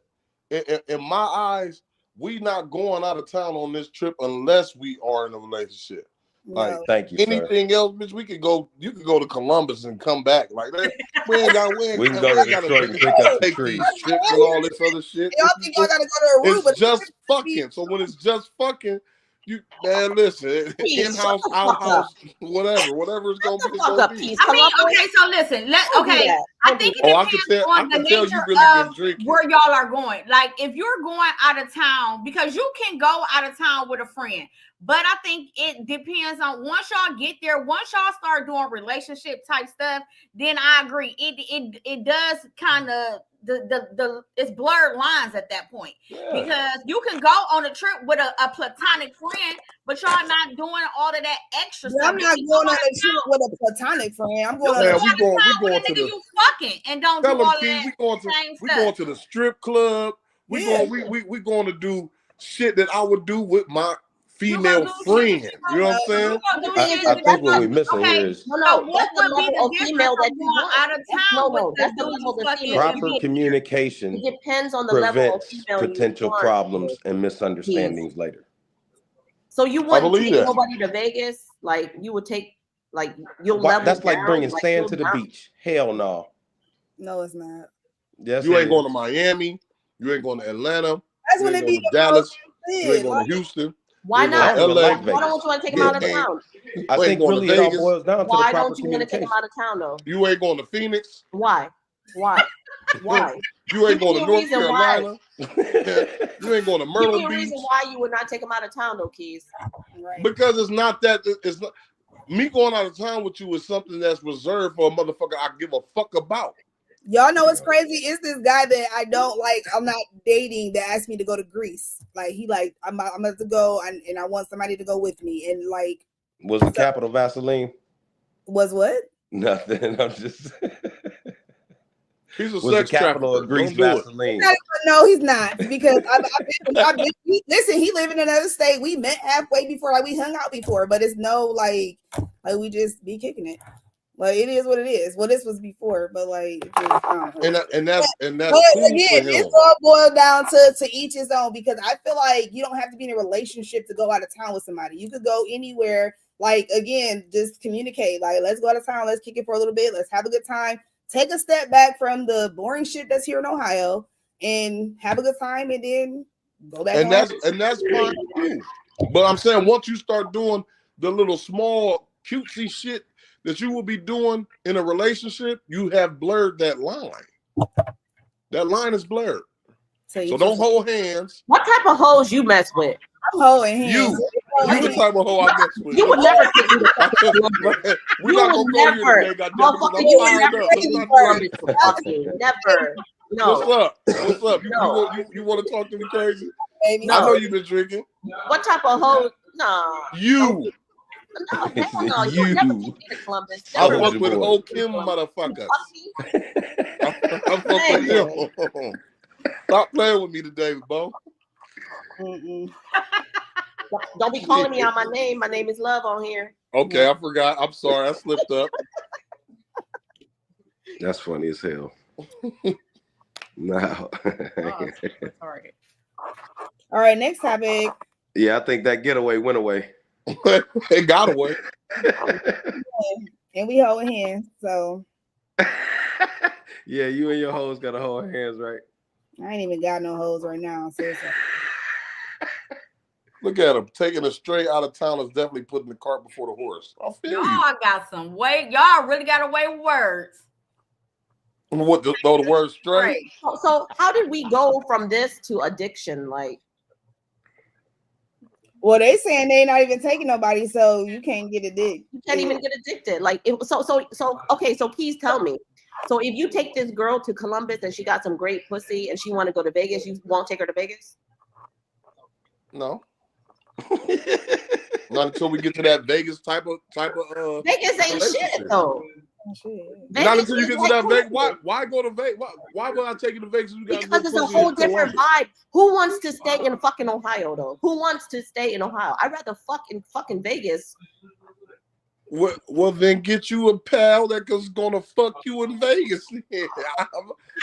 in my eyes, we not going out of town on this trip unless we are in a relationship. Like No. Thank you, sir. anything else, bitch, we could go. You could go to Columbus and come back. Like that. We ain't got. We can go to Detroit and pick up the take tree. these trips and all this other shit. Y'all think y'all gotta go to Aruba? It's just fucking. So when it's just fucking, you man, listen, Please, in-house, shut the fuck outhouse, whatever it's gonna be. It's Fuck gonna up, be. Keith. I mean, Columbus, okay, so listen. don't do Okay, that. I Don't do think it Oh, I depends can tell. I on the can tell you nature really been of drinking. where y'all are going. Like, if you're going out of town, because you can go out of town with a friend, but I think it depends on once y'all get there, once y'all start doing relationship type stuff, then I agree. It does kind of the it's blurred lines at that point. Yeah. Because you can go on a trip with a platonic friend, but y'all not doing all of that extra But stuff. I'm not You going go on out a of trip town, with a platonic friend. I'm you going on Man, a go we out of going town with a to nigga the. you fucking and don't do Tell all them, that Keith, we going same to stuff. the strip club. We Yeah. going to do shit that I would do with my You female gonna do friend. shit You know what I'm saying? You gonna do I- shit I that think you what we missing okay. here is No, So what that's the would be level the of female difference that of you going want. out of town with That's the the dude level you of fucking female. proper and communication It depends on the level of prevents female you potential want. problems and misunderstandings later. So you I wouldn't believe take that. nobody to Vegas? Like you would take, like you'll Why- level That's like down, bringing like, sand you'll to the down. beach. Hell no. No, it's not. Yes, You it ain't going to is. Miami. You ain't going to Atlanta. That's You when ain't it be going to the Dallas. most You ain't good. going to Houston. Why You I not? don't even LA. like Why Vegas. don't you want to take them You out of ain't, town? I you ain't think going really to it all Vegas. boils down to the Why proper don't you want to take them communication. out of town though? You ain't going to Phoenix. Why? Why? Why? You ain't Give going me to a North reason why. Carolina. You ain't going to Give me Myrtle a Beach. reason why you would not take them out of town though, Keys. Right. Because it's not that. It's not. Me going out of town with you is something that's reserved for a motherfucker I give a fuck about. Y'all know what's crazy? Is this guy that I don't like, I'm not dating, that asked me to go to Greece. Like he like I'm about to go and I want somebody to go with me. And like Was the capital Vaseline? was what? Nothing. I'm just. He's a Was the sex capital trafficker. of Greece Don't do it. Vaseline? No, he's not, because I've been listen, he live in another state. We met halfway before, like we hung out before, but it's no like we just be kicking it. Like it is what it is. Well, this was before, but like it just, And that's but cool again, for him. it's all boiled down to each his own, because I feel like you don't have to be in a relationship to go out of town with somebody. You could go anywhere. Like again, just communicate. Like let's go out of town. Let's kick it for a little bit. Let's have a good time. Take a step back from the boring shit that's here in Ohio and have a good time, and then go back. And that's fine too. But I'm saying once you start doing the little small cutesy shit that you will be doing in a relationship, you have blurred that line. That line is blurred. So So don't hold hands. What type of hoes you mess with? I'm holding hands. You the type of hoe I mess with. You would never take me to fucking Columbus. We're You not would gonna go never, here today, goddamn, because motherfucker, you would I'm never fired up. take me Let's to not do Columbus for fucking. Never. No. What's up? What's up? No. You want to talk to me crazy? Baby. I know No. you've been drinking. What type of hoe? No. You. No, hell no. You would never take me to Columbus. I Never. fuck with boy. whole Kim motherfuckers. Fuck me. I fuck with them. Stop playing with me today, Bo. Mm-mm. Don't be calling me out my name. My name is Love on here. Okay, I forgot. I'm sorry. I slipped up. That's funny as hell. No. Sorry. All right, next topic. Yeah, I think that getaway went away. It got away. And we holding hands. So Yeah, you and your hoes got to hold hands, right? I ain't even got no hoes right now. So it's like, Look at him. Taking a straight out of town is definitely putting the cart before the horse. I feel you. Y'all got some weight. Y'all really got away with words. What, throw the word straight? Right. So how did we go from this to addiction? Like, well, they saying they not even taking nobody, so you can't get a dick. you can't even get addicted. Like, okay. So please tell me. So if you take this girl to Columbus and she got some great pussy and she want to go to Vegas, you won't take her to Vegas? No. Not until we get to that Vegas type of Vegas ain't shit relationship. though. Oh, shit. Not Vegas until you is get to like that cool. Vegas. Why go to Vegas? Why would I take you to Vegas? You got Because good it's a pussy whole in different Columbus? vibe. Who wants to stay in fucking Ohio though? Who wants to stay in Ohio? I'd rather fucking Vegas. Well, then get you a pal that's gonna fuck you in Vegas.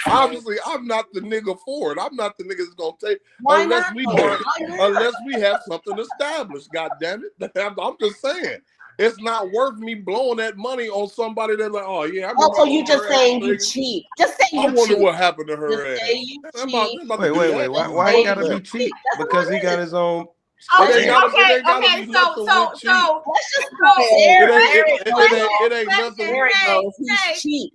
Obviously, I'm not the nigga for it. I'm not the nigga that's gonna take Why unless not? we though? do it. Why not? Unless we have something established. God damn it! I'm just saying. It's not worth me blowing that money on somebody that's like, oh yeah. I remember Also, I you took just her ass saying to you Vegas. cheap. Just say I you wonder cheap. what happened to her Just ass. say you I'm about cheap. to Wait. do that. Why Just it gotta say be you cheap? That's Because what he it got is. his own. Oh, It ain't gotta okay. be nothing with cheap. Let's just Yeah. go there. It ain't Let's nothing. There it Say, goes. He's cheap.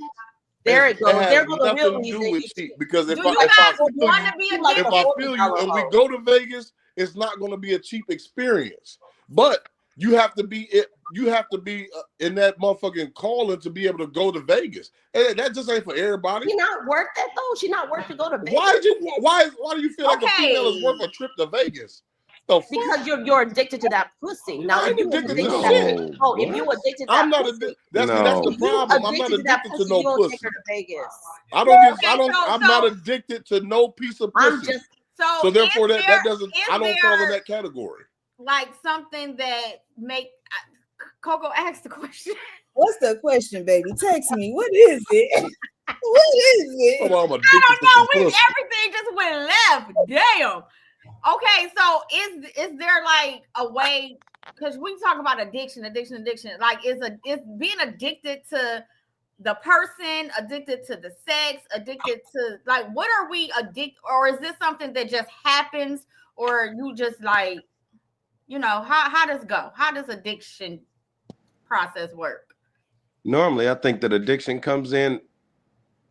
There it It goes. has There goes the nothing real to reason. do with He's cheap cheap. because do if you I guys feel want you, to be You like if the I addicted? feel $40 you and we hoe. go to Vegas, it's not going to be a cheap experience. But you have to be in that motherfucking calling to be able to go to Vegas. And that just ain't for everybody. She not worth that though. She not worth to go to Vegas. Why do you feel like a female is Okay. worth a trip to Vegas? The fuck? Because you're addicted to that pussy. Now, I if ain't you addicted addicted to to that, shit. oh, if you addicted to I'm that not pussy, addicted. That's No. the if you problem. I'm not addicted to that addicted to pussy, no you don't pussy. take her to Vegas. I don't get. Okay, I'm not addicted to no piece of pussy. I'm just So therefore, is that doesn't. is I don't fall in there, that category. like something that make Coco asked the question. What's the question, baby? Text me. What is it? What is it? Come on, I'm I addicted don't to know. some We pussy. everything just went left. Damn. Okay, so is there like a way? Because we talk about addiction. Like, is being addicted to the person, addicted to the sex, addicted to like what are we addicted? Or is this something that just happens, or you just like, how does it go? How does addiction process work? Normally, I think that addiction comes in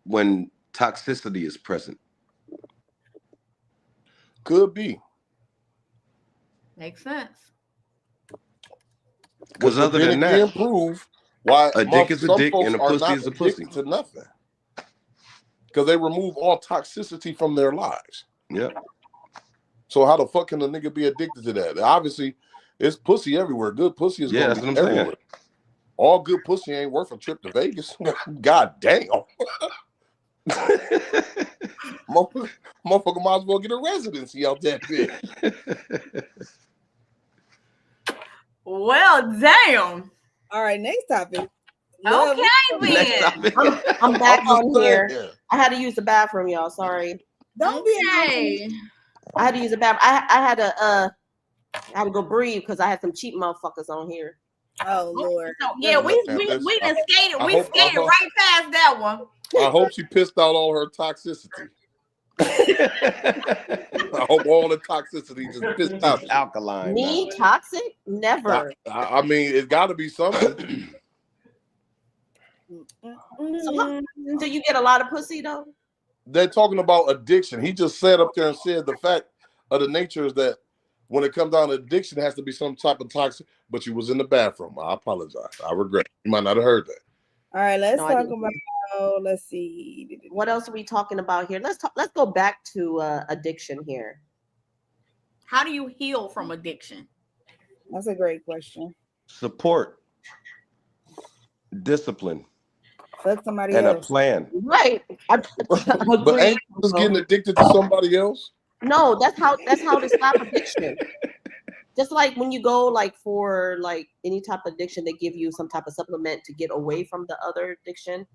when toxicity is present. Could be. Makes sense. Because other than that, prove why a dick is a some dick folks and a are pussy not is a pussy. addicted to nothing. Because they remove all toxicity from their lives. Yep. So how the fuck can a nigga be addicted to that? Obviously, it's pussy everywhere. Good pussy is Yeah, gonna that's be what I'm saying. everywhere. All good pussy ain't worth a trip to Vegas. God damn. Motherfucker might as well get a residency out that bitch. Well, damn. All right, next topic. Okay, Next then. topic. I'm back I'm on just here. saying. I had to use the bathroom, y'all. Sorry. Don't be Okay. I had to use the bathroom. I had to go breathe because I had some cheap motherfuckers on here. Oh Lord. So, yeah, we done skated. I We hope- skated I hope- right past that one. I hope she pissed out all her toxicity. I hope all the toxicity just pissed out. Alkaline. Me now. toxic? Never. I mean, it's got to be something. So do you get a lot of pussy though? they're talking about addiction. He just sat up there and said the fact of the nature is that when it comes down to addiction, it has to be some type of toxic. But you was in the bathroom. I apologize. I regret it. You might not have heard that. All right, let's No, I talk didn't. about. Let's see. What else are we talking about here? Let's go back to addiction here. How do you heal from addiction? That's a great question. Support, discipline, Fuck somebody and a else. plan. Right. But ain't you just getting addicted to somebody else? No, that's how to stop addiction. Just like when you go like for like any type of addiction, they give you some type of supplement to get away from the other addiction.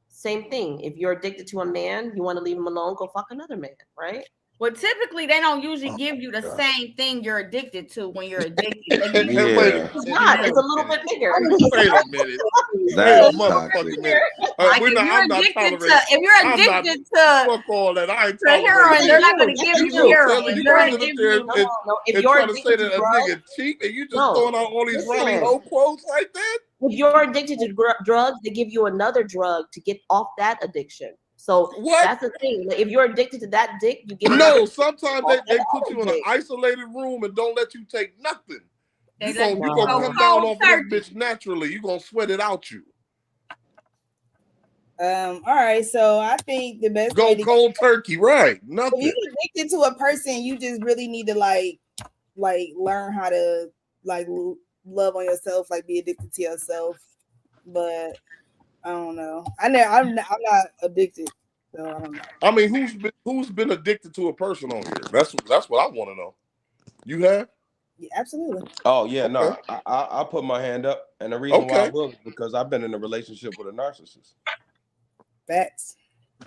Same thing. If you're addicted to a man, you want to leave him alone, go fuck another man, right? Well, typically they don't usually give you the God. same thing you're addicted to when you're addicted. They give you Yeah. Wait a It's not. It's a little bit bigger. Wait a minute. Wait a That's motherfucking toxic. minute. like I'm not if tolerating. you're I'm not- addicted to Fuck all that. I ain't heroin, tolerating. they're not going to give You you gonna tell heroin. me you They're running going to up give there you. and- No, if and you're trying to say addicted that to a drugs, nigga cheap and you just No. throwing out all these Ronnie Listen. Ho quotes like that? if you're addicted to drugs, they give you another drug to get off that addiction. So What? that's the thing. Like, if you're addicted to that dick, you get No, another- sometimes they put you in an isolated room and don't let you take nothing. They You let gonna you come go down cold off of turkey. this bitch naturally. You gonna sweat it out you. All right, so I think the best Go way to cold turkey, right? if Nothing. you addicted to a person, you just really need to like learn how to like love on yourself, like be addicted to yourself. But I don't know. I'm not addicted, so I don't know. I mean, who's been addicted to a person on here? That's what I want to know. You have? Yeah, absolutely. Oh yeah, no, Okay. I'll put my hand up, and the reason why I Okay. will is because I've been in a relationship with a narcissist. Facts.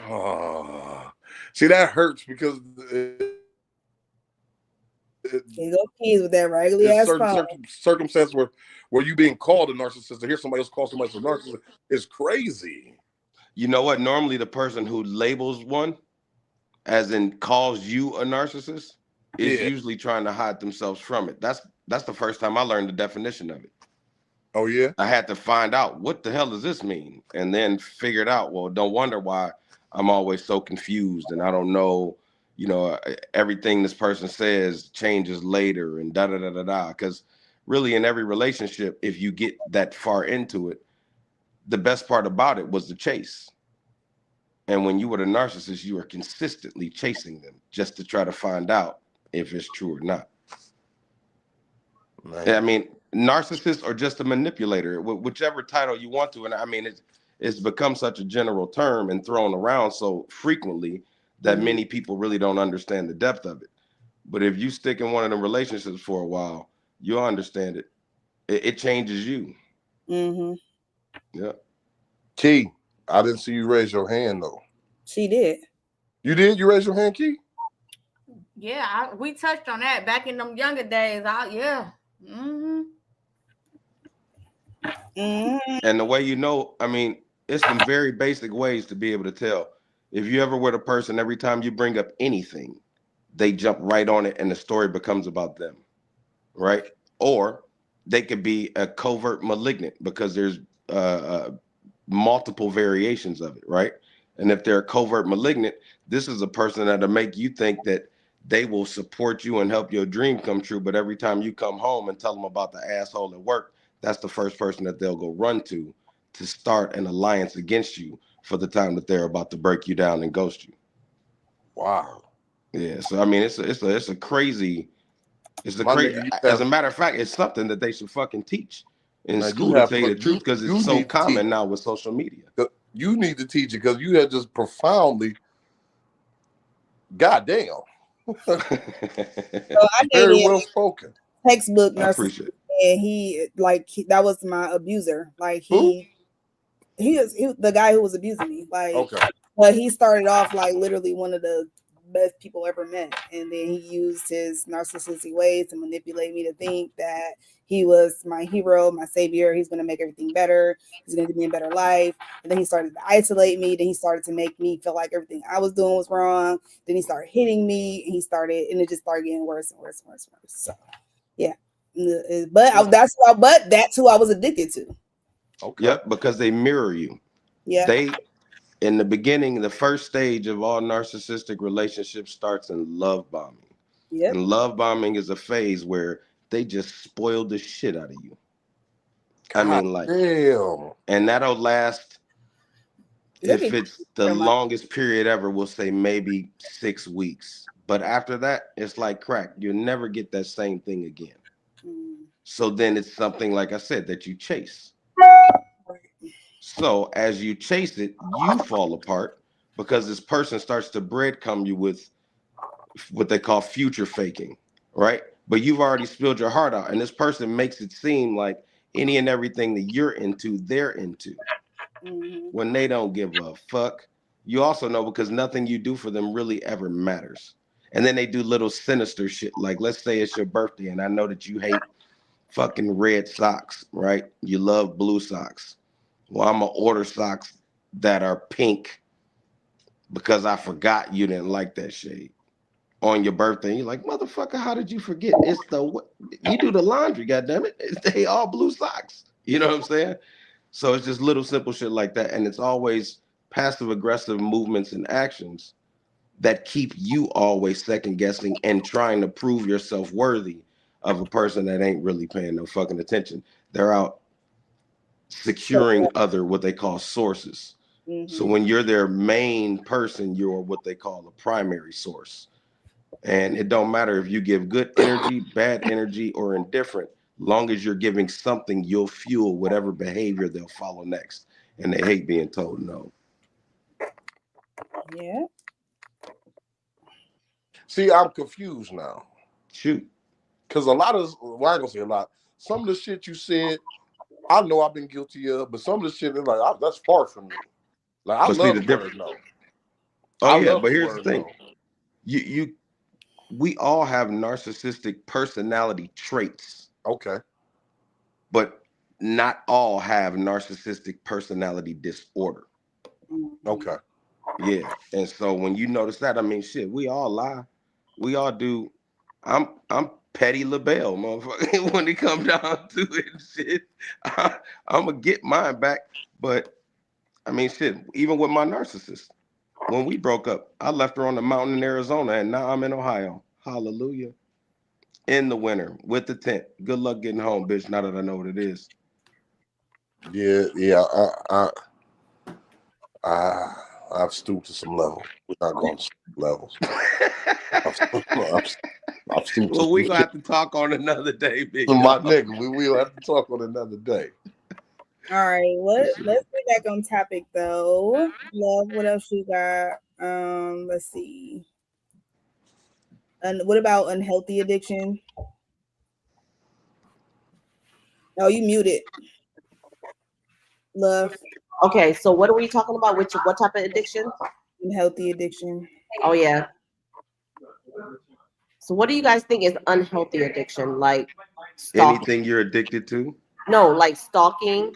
Oh, see, that hurts because Can't go kids with that raggedy it's ass certain phone. circumstances where you being called a narcissist to hear somebody else call somebody a narcissist is crazy. You know what? Normally, the person who labels one, as in calls you a narcissist, is Yeah. usually trying to hide themselves from it. That's the first time I learned the definition of it. Oh yeah. I had to find out what the hell does this mean, and then figured out. Well, don't wonder why I'm always so confused, and I don't know. You know, everything this person says changes later, and da da da da da. Because really, in every relationship, if you get that far into it, the best part about it was the chase. And when you were the narcissist, you were consistently chasing them just to try to find out if it's true or not. I mean, narcissist or just a manipulator, whichever title you want to. And I mean, it's become such a general term and thrown around so frequently that many people really don't understand the depth of it. But if you stick in one of the relationships for a while, you'll understand it. It changes you. Mm-hmm. Yeah. Key, I didn't see you raise your hand though. She did. You did? You raised your hand, Key? Yeah, we touched on that back in them younger days. Yeah. Mm-hmm. Mm-hmm. And the way you know, I mean, it's some very basic ways to be able to tell. If you ever with a person, every time you bring up anything, they jump right on it and the story becomes about them, right? Or they could be a covert malignant because there's multiple variations of it, right? And if they're a covert malignant, this is a person that'll make you think that they will support you and help your dream come true. But every time you come home and tell them about the asshole at work, that's the first person that they'll go run to start an alliance against you for the time that they're about to break you down and ghost you. Wow. Yeah. So I mean, it's a crazy. It's a My crazy. nigga, you As have- a matter of fact, it's something that they should fucking teach in Man, school you to have tell you the to- truth, because you it's so need to common teach. now with social media. You need to teach it because you had just profoundly. Goddamn. So I Very dated well spoken. textbook I narcissist, appreciate it. and that was my abuser. Like he was the guy who was abusing me. Like, Okay. but he started off like literally one of the best people ever met, and then he used his narcissistic ways to manipulate me to think that he was my hero, my savior. He's going to make everything better. He's going to give me a better life. And then he started to isolate me. Then he started to make me feel like everything I was doing was wrong. Then he started hitting me, and it just started getting worse and worse and worse and worse. So, yeah. But that's who I was addicted to. Okay. Yep, because they mirror you. Yeah. In the beginning, the first stage of all narcissistic relationships starts in love bombing. Yep. And love bombing is a phase where they just spoil the shit out of you. I mean, like, damn. and that'll last, Look if at it's the your mind. longest period ever, we'll say maybe 6 weeks. But after that, it's like crack. You'll never get that same thing again. So then it's something, like I said, that you chase. So as you chase it, you fall apart because this person starts to breadcrumb you with what they call future faking, right? But you've already spilled your heart out, and this person makes it seem like any and everything that you're into, they're into, when they don't give a fuck. You also know because nothing you do for them really ever matters. And then they do little sinister shit. Like, let's say it's your birthday, and I know that you hate fucking red socks, right? You love blue socks. Well, I'm gonna order socks that are pink because I forgot you didn't like that shade on your birthday. You're like, motherfucker, how did you forget? It's you do the laundry, goddammit. They all blue socks. You know what I'm saying? So it's just little simple shit like that. And it's always passive aggressive movements and actions that keep you always second guessing and trying to prove yourself worthy of a person that ain't really paying no fucking attention. They're out securing other what they call sources. So when you're their main person, you're what they call a primary source. And it don't matter if you give good energy, bad energy, or indifferent. Long as you're giving something, you'll fuel whatever behavior they'll follow next. And they hate being told no. Yeah. See, I'm confused now. Shoot. Because a lot of, well, I ain't gonna say a lot. Some of the shit you said, I know I've been guilty of, but some of the shit is like, that's far from me. Like, I But see, love the the difference. word no. Oh I yeah, love but the here's the word thing. no. We all have narcissistic personality traits, Okay. but not all have narcissistic personality disorder. Okay. Yeah. And so when you notice that, I mean, shit, we all lie. We all do. I'm Petty LaBelle, motherfucker. When it comes down to it, shit, I'm gonna get mine back. But I mean, shit, even with my narcissist, when we broke up, I left her on the mountain in Arizona, and now I'm in Ohio. Hallelujah. In the winter with the tent. Good luck getting home, bitch. Now that I know what it is. Yeah. I've stooped to some levels. We're not going to levels. I've stooped Well, to we gonna have to talk on another day, big my dog. nigga. We will have to talk on another day. All right, let's get back on topic though. Love, what else you got? Let's see. And what about unhealthy addiction? Oh, you muted. Love, Okay, so what are we talking about? What type of addiction? unhealthy addiction. Oh yeah. So what do you guys think is unhealthy addiction? Like stalking? Anything you're addicted to? No, like stalking.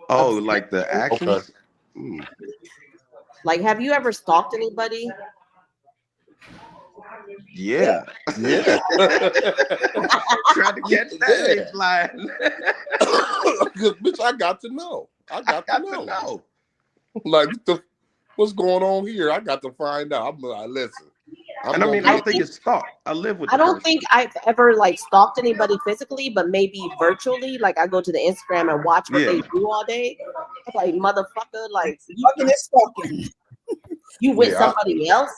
Oh, like the actions? Okay. Like, have you ever stalked anybody? Yeah. Yeah. Tried to catch that ain't flying. Because, bitch, I got to know. I got to know. Like, what's going on here? I got to find out. I'm like, listen. And I mean, I don't think it's stalk. I live with. I don't think I've ever like stalked anybody physically, but maybe virtually. Like I go to the Instagram and watch what they do all day. I'm like, motherfucker, like Fucking is stalking. you with somebody else?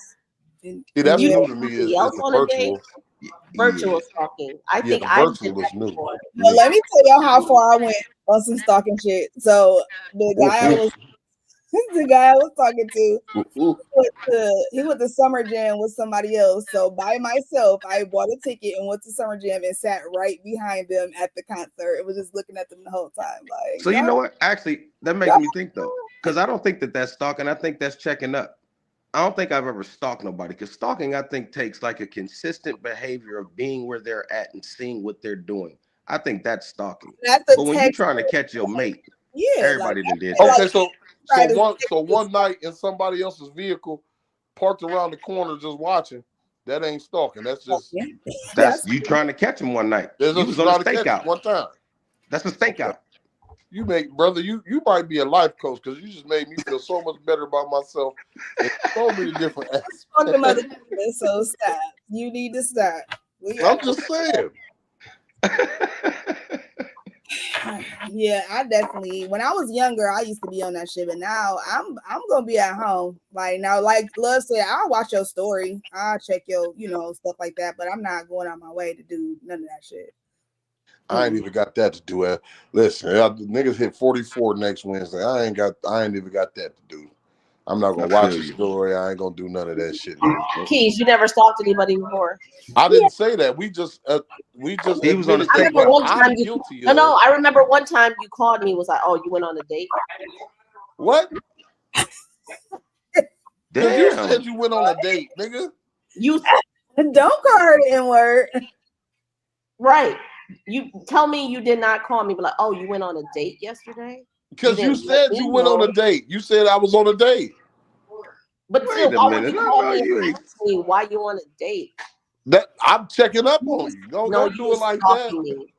See, that's You new with to me. somebody Is else the on a day? virtual. Virtual stalking. I Yeah, think the I did virtual that is new. before. Well, let me tell y'all how far I went on some stalking shit. So the guy I was talking to, he went to Summer Jam with somebody else. So by myself, I bought a ticket and went to Summer Jam and sat right behind them at the concert. It was just looking at them the whole time. Like, So you know what? Actually, that makes me think though, because I don't think that's stalking. I think that's checking up. I don't think I've ever stalked nobody, because stalking, I think, takes like a consistent behavior of being where they're at and seeing what they're doing. I think that's stalking. But when you're trying to catch your mate, everybody done did that. Okay, so one night in somebody else's vehicle, parked around the corner, just watching. That ain't stalking. That's just that's you trying to catch him one night. You was on a stakeout one time. That's a stakeout. You might be a life coach because you just made me feel so much better about myself in so many different Fuck them other aspects. people, so stop. You need to stop. I'm just saying. Yeah, I definitely. When I was younger, I used to be on that shit, but now I'm gonna be at home. Like now, like Love said, I'll watch your story, I'll check your, stuff like that. But I'm not going out my way to do none of that shit. I ain't even got that to do. Listen, niggas hit 44 next Wednesday. I ain't even got that to do. I'm not gonna watch a story. I ain't gonna do none of that shit. Keys, you never stalked anybody before. I didn't say that. We just He was on the I remember one time I'm guilty of. No, I remember one time you called me and was like, "Oh, you went on a date." What? Damn. You said you went on a date, nigga. You Don't call her the N-word. right. You tell me you did not call me, but like, "Oh, you went on a date yesterday." Because you said you went on a date. You said I was on a date. But Wait still, a why would minute. you call me You and ain't- ask me why you on a date? That I'm checking up on you. No, Don't you do it like that. me.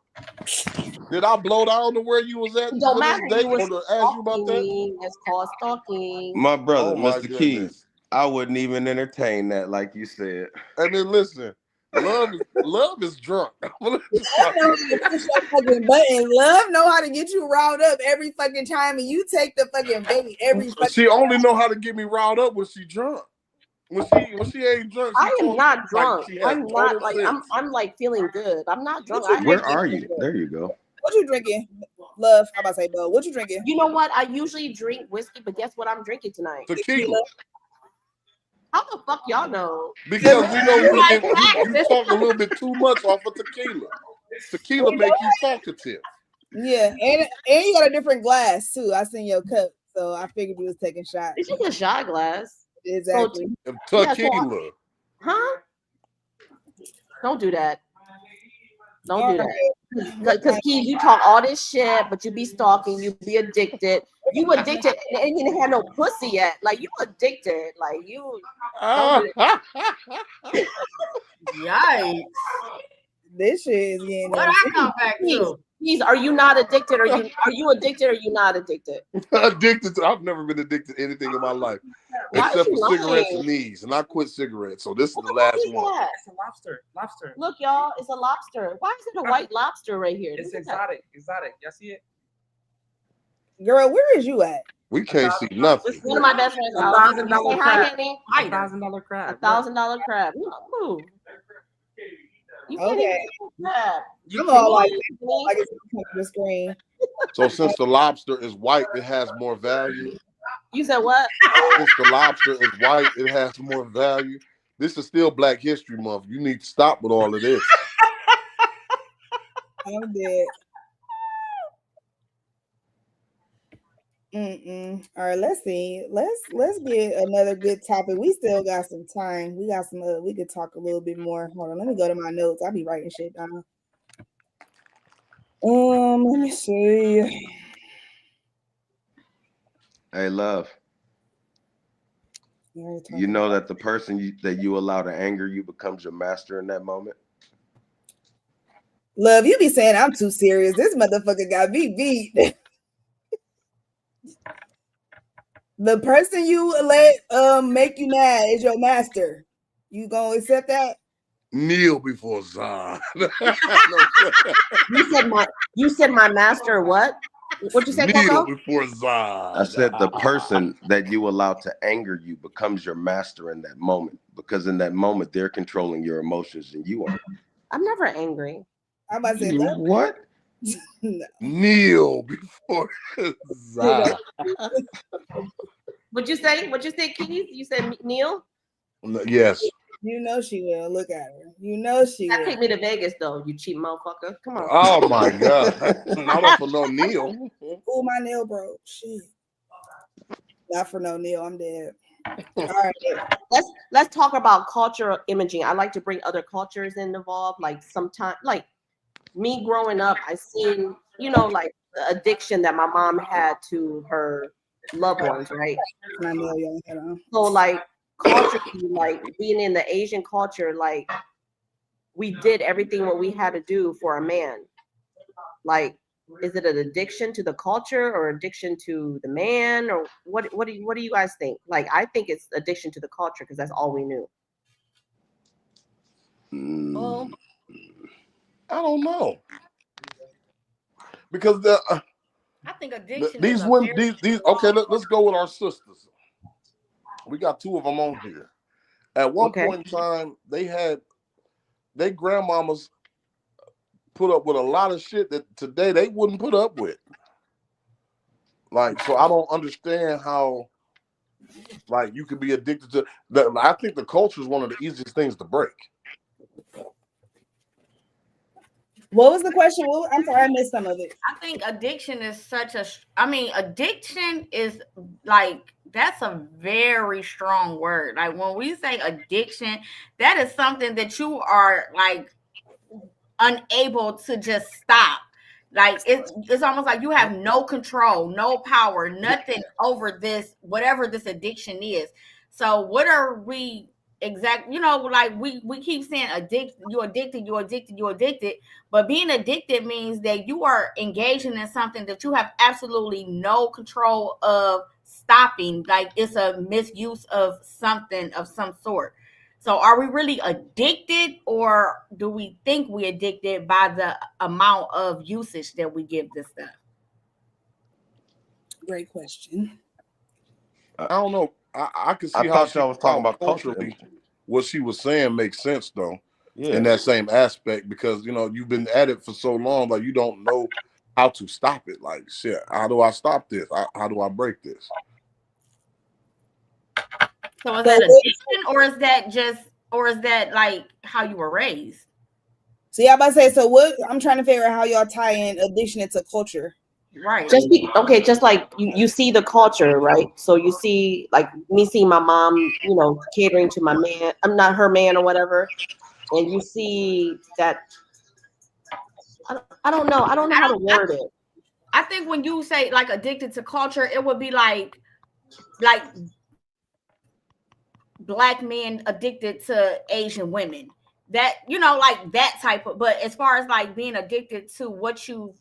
Did I blow down to where you was at It don't for this matter. date You were or to ask you about that? stalking. It's called stalking. My brother, Oh my Mr. goodness. Keys, I wouldn't even entertain that, like you said. And then listen, love is drunk. Love know how to push your fucking button. Love know how to get you riled up every fucking time, and you take the fucking bait every fucking. She only know how to get me riled up when she drunk. When she ain't drunk, I am not drunk. Like I'm not like I'm like feeling good. I'm not drunk. Where are you? There you go. What you drinking? Love. I'm about to say, Bo. What you drinking? You know what? I usually drink whiskey, but guess what I'm drinking tonight? Tequila. How the fuck y'all know? Because we know you talk a little bit too much off of tequila. Tequila make you talkative. Yeah, and you got a different glass too. I seen your cup, so I figured you was taking shots. It's just a shot glass. Exactly. Tequila. Huh? Don't do that. Don't do that. Because Keys, you talk all this shit, but you be stalking, you be addicted. You addicted and you didn't have no pussy yet. Like you addicted. Like you. Yikes. This shit is getting. What I come back to? Keys, are you not addicted? Are you addicted? Or are you not addicted? Addicted to? I've never been addicted to anything in my life except for cigarettes and knees, and I quit cigarettes. So this is the last one. It's a lobster. Look, y'all, it's a lobster. Why is it a white lobster right here? It's exotic. Y'all see it? Girl, where is you at? We can't see nothing. One of my best friends. $1,000 Say hi, crab. Henny. $1,000 crab. $1,000 crab. Ooh. You can't Okay. even see a crab. I'm all like it's on the screen. So since the lobster is white, it has more value. You said what? Since the lobster is white, it has more value. This is still Black History Month. You need to stop with all of this. I'm dead. All right, let's see. Let's get another good topic. We still got some time. We got some. We could talk a little bit more. Hold on, let me go to my notes. I'll be writing shit down. Let me see. Hey, love. You know that the person that you allow to anger you becomes your master in that moment. Love, you be saying I'm too serious. This motherfucker got me beat. The person you let make you mad is your master. You gonna accept that? Kneel before Zod. You said my master what? What'd you say, Kneel Coco? before Zod. I said the person that you allow to anger you becomes your master in that moment, because in that moment they're controlling your emotions and you aren't. I'm never angry. I'm about to say What? No. Kneel before Zod. What'd you say? What'd you say, Keith? You said Neil? Yes. You know she will. Look at her. You know she That will. take me to Vegas though, you cheap motherfucker. Come on. Oh my God. Not up for no Neil. Oh, my nail broke. Shit. Not for no Neil. I'm dead. All right. Let's talk about cultural imaging. I like to bring other cultures involved. Like sometimes, like me growing up, I seen, like the addiction that my mom had to her loved ones, right? My nail, y'all. Hold on. So like culturally, like being in the Asian culture, like we did everything what we had to do for a man. Like is it an addiction to the culture or addiction to the man, or what do you guys think? Like, I think it's addiction to the culture because that's all we knew. I don't know, because I think addiction these is a women, very these okay. Let's go with our sisters. We got 2 of them on here. At one point in time, their grandmamas put up with a lot of shit that today they wouldn't put up with. Like, so I don't understand how, like, you could be addicted to that. I think the culture is one of the easiest things to break. What was the question? I'm sorry, I missed some of it. I think addiction is addiction is like, that's a very strong word. Like, when we say addiction, that is something that you are like unable to just stop. Like, it's almost like you have no control, no power, nothing over this, whatever this addiction is. So what are we exactly, like we keep saying you're addicted, but being addicted means that you are engaging in something that you have absolutely no control of stopping. Like, it's a misuse of something of some sort. So are we really addicted, or do we think we're addicted by the amount of usage that we give this stuff? Great question. I don't know. I can see I how thought y'all was talking about culturally. What she was saying makes sense though, Yeah. in that same aspect, because you've been at it for so long, like you don't know how to stop it. Like, shit, how do I stop this? How do I break this? So is that addiction, or is that like how you were raised? So yeah, I'm about to say, so what I'm trying to figure out how y'all tie in addiction into culture. Right. Just like you see the culture, right? So you see, like, me seeing my mom, catering to my man, I'm not her man or whatever, and you see that, I don't know how to word it. I think when you say like addicted to culture, it would be like Black men addicted to Asian women, that like that type of. But as far as like being addicted to what you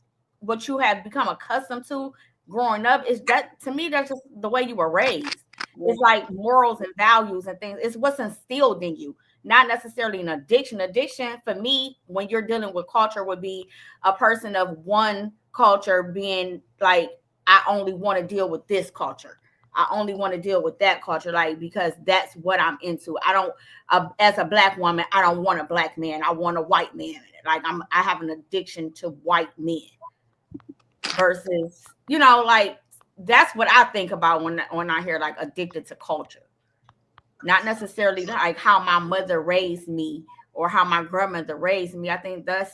have become accustomed to growing up, is that, to me, that's just the way you were raised. It's like morals and values and things. It's what's instilled in you, not necessarily an addiction. Addiction for me, when you're dealing with culture, would be a person of one culture being like, I only want to deal with this culture. I only want to deal with that culture, like, because that's what I'm into. I don't, as a Black woman, I don't want a Black man. I want a white man. Like, I have an addiction to white men. Versus, like, that's what I think about when I hear like addicted to culture. Not necessarily like how my mother raised me or how my grandmother raised me. I think that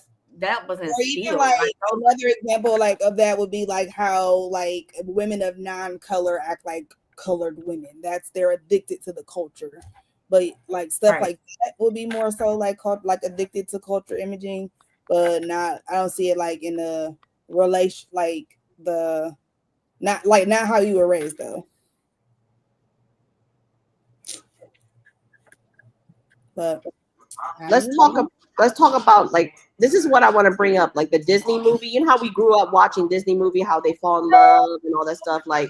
was instilled. Like another example like of that would be like how like women of non-color act like colored women. They're addicted to the culture. But like stuff like that would be more so like addicted to culture imaging, but not. I don't see it like in the relation, like not how you were raised though. But let's talk about, like, this is what I want to bring up, like the Disney movie. You know how we grew up watching Disney movie, how they fall in love and all that stuff, like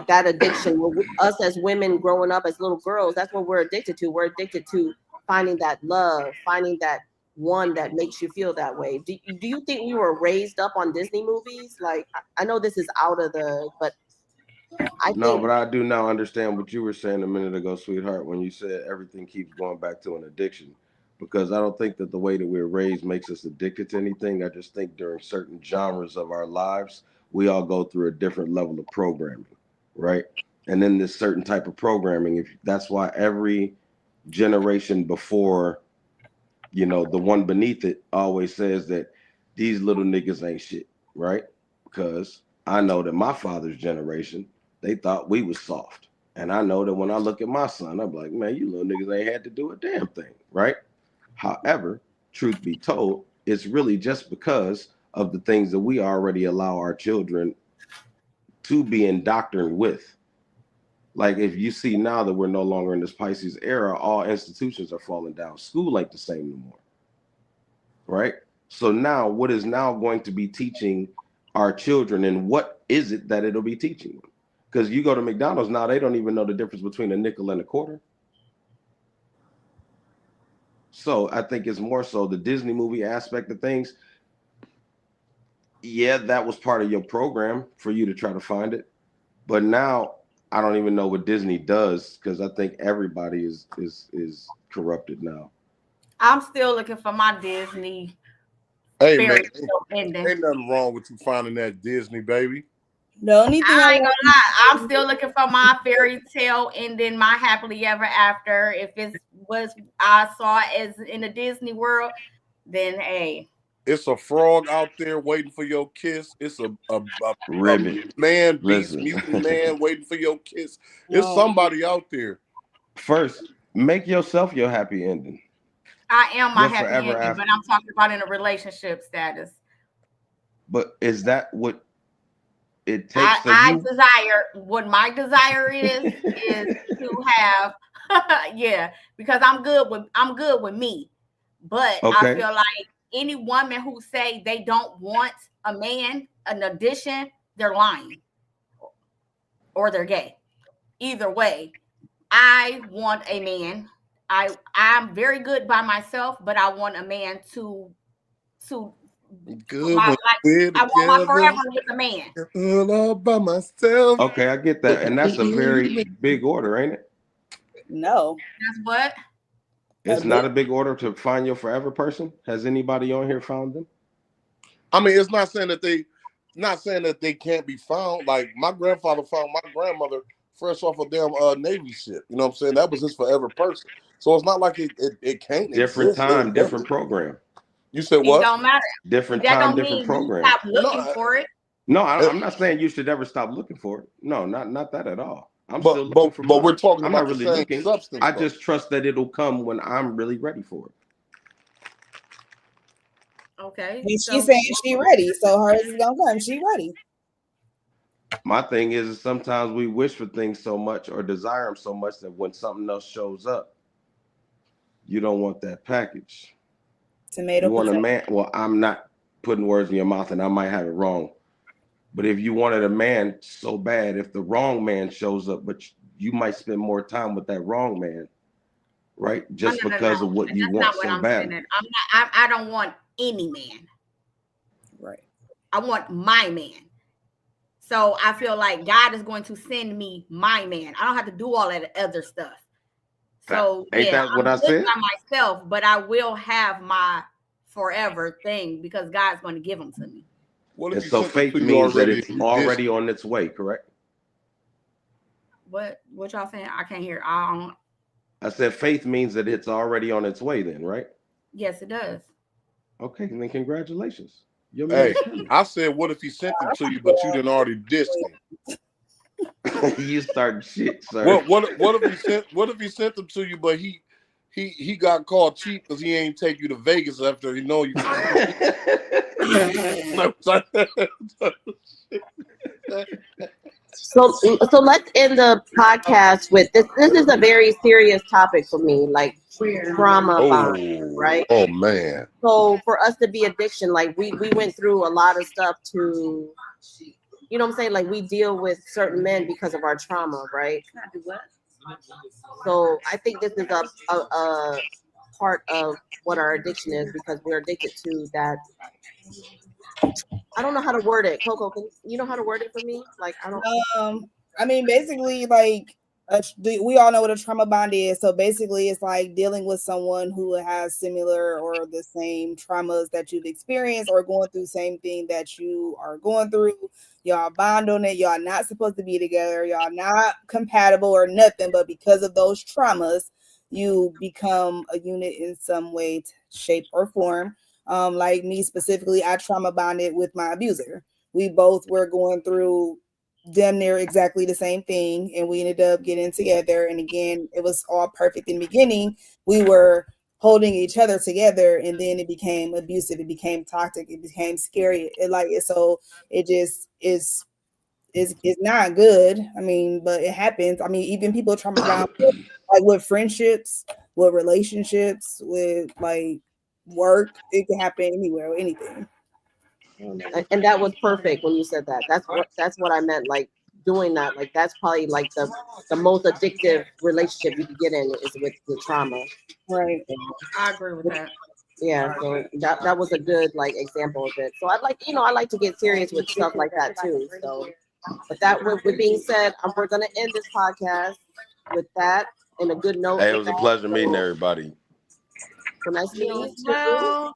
that addiction. Us as women growing up as little girls, that's what we're addicted to. We're addicted to finding that love, finding that one that makes you feel that way. Do you think we were raised up on Disney movies? Like, I know this is out of the, but but I do now understand what you were saying a minute ago, sweetheart, when you said everything keeps going back to an addiction. Because I don't think that the way that we're raised makes us addicted to anything. I just think during certain genres of our lives, we all go through a different level of programming, right? And then this certain type of programming, that's why every generation before, the one beneath it always says that these little niggas ain't shit, right? Because I know that my father's generation, they thought we was soft. And I know that when I look at my son, I'm like, man, you little niggas ain't had to do a damn thing, right? However, truth be told, it's really just because of the things that we already allow our children to be indoctrinated with. Like, if you see now that we're no longer in this Pisces era, all institutions are falling down. School ain't the same no more, right? So now what is now going to be teaching our children and what is it that it'll be teaching them. Because you go to McDonald's now, they don't even know the difference between a nickel and a quarter. So I think it's more so the Disney movie aspect of things. Yeah, that was part of your program for you to try to find it. But now I don't even know what Disney does, because I think everybody is corrupted now. I'm still looking for my Disney Hey fairy man, tale ending. ain't nothing wrong with you finding that Disney, baby. The only thing I ain't gonna lie, I'm still looking for my fairy tale ending, my happily ever after. If it was I saw it as in the Disney world, then hey. It's a frog out there waiting for your kiss. It's a Ribbit. man, beast, Listen. mutant man waiting for your kiss. It's somebody out there. First, make yourself your happy ending. I am my Your happy forever ending, after. but I'm talking about in a relationship status. But is that what it takes for I you? desire, what my desire is to have yeah, because I'm good with me. But Okay. I feel like any woman who say they don't want a man, an addition, they're lying or they're gay. Either way, I want a man. I'm very good by myself, but I want a man to Good my, when we're I want my together. forever with a man. All by myself. Okay, I get that. And that's a very big order, ain't it? no. That's what. It's not a big order to find your forever person. Has anybody on here found them? I mean, it's not saying that they can't be found. Like my grandfather found my grandmother fresh off a damn Navy ship. You know what I'm saying? That was his forever person. So it's not like it can't Different exist. time, different program. You said It what? don't matter. Different That time, don't different mean program. you stop looking for it. No, I'm not saying you should ever stop looking for it. No, not that at all. I'm still But looking for but we're mine. talking I'm about not the really same looking. substance. I though. just trust that it'll come when I'm really ready for it. Okay. And she's saying she ready, so hers is gonna come. She ready. My thing is sometimes we wish for things so much or desire them so much that when something else shows up, you don't want that package. Tomato. You want a potato. man. Well, I'm not putting words in your mouth, and I might have it wrong. But if you wanted a man so bad, if the wrong man shows up, but you might spend more time with that wrong man, right? Just because of what you That's want not what so I'm bad. saying. I don't want any man. Right. I want my man. So I feel like God is going to send me my man. I don't have to do all that other stuff. So Ain't that what I said? By myself, but I will have my forever thing because God's going to give them to me. What And if so you faith you means that already it's and you already on its way, correct? What y'all saying? I can't hear. I said faith means that it's already on its way then, right? Yes, it does. Okay, then congratulations. Your Hey, man's coming. I said, what if he sent them to you, but you didn't already dissed him? You start shit, sir. What if he sent them to you, but he got called cheap because he ain't take you to Vegas after he know you. So let's end the podcast with this. This is a very serious topic for me, like trauma bonding, right? Oh man. So for us to be addiction, like we went through a lot of stuff to, you know what I'm saying? Like we deal with certain men because of our trauma, right? So I think this is a part of what our addiction is because we're addicted to that. I don't know how to word it. Coco, can you know how to word it for me? Like I don't. I mean, basically, like we all know what a trauma bond is. So basically, it's like dealing with someone who has similar or the same traumas that you've experienced or going through the same thing that you are going through. Y'all bond on it. Y'all not supposed to be together. Y'all not compatible or nothing. But because of those traumas, you become a unit in some way, shape, or form. Like me specifically, I trauma bonded with my abuser. We both were going through damn near exactly the same thing, and we ended up getting together. And again, it was all perfect in the beginning. We were holding each other together, and then it became abusive. It became toxic. It became scary. It just is not good. I mean, but it happens. I mean, even people trauma bond like with friendships, with relationships, with like work. It can happen anywhere with anything. And that was perfect when you said that. That's what I meant. Like doing that. Like that's probably like the most addictive relationship you could get in is with the trauma. Right. I agree with that. Yeah, so that was a good like example of it. So I like to get serious with stuff like that too. So, but that with being said, we're gonna end this podcast with that in a good note. Hey, it was a pleasure meeting everybody. So nice meeting you too.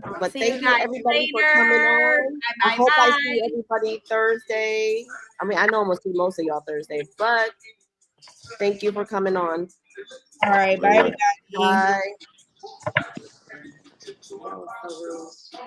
Well, But see thank you you guys everybody for later. coming on. I hope I Bye. see everybody Thursday. I mean, I know I'm gonna see most of y'all Thursday, but thank you for coming on. All right. Bye, everybody. Bye. That was so rude.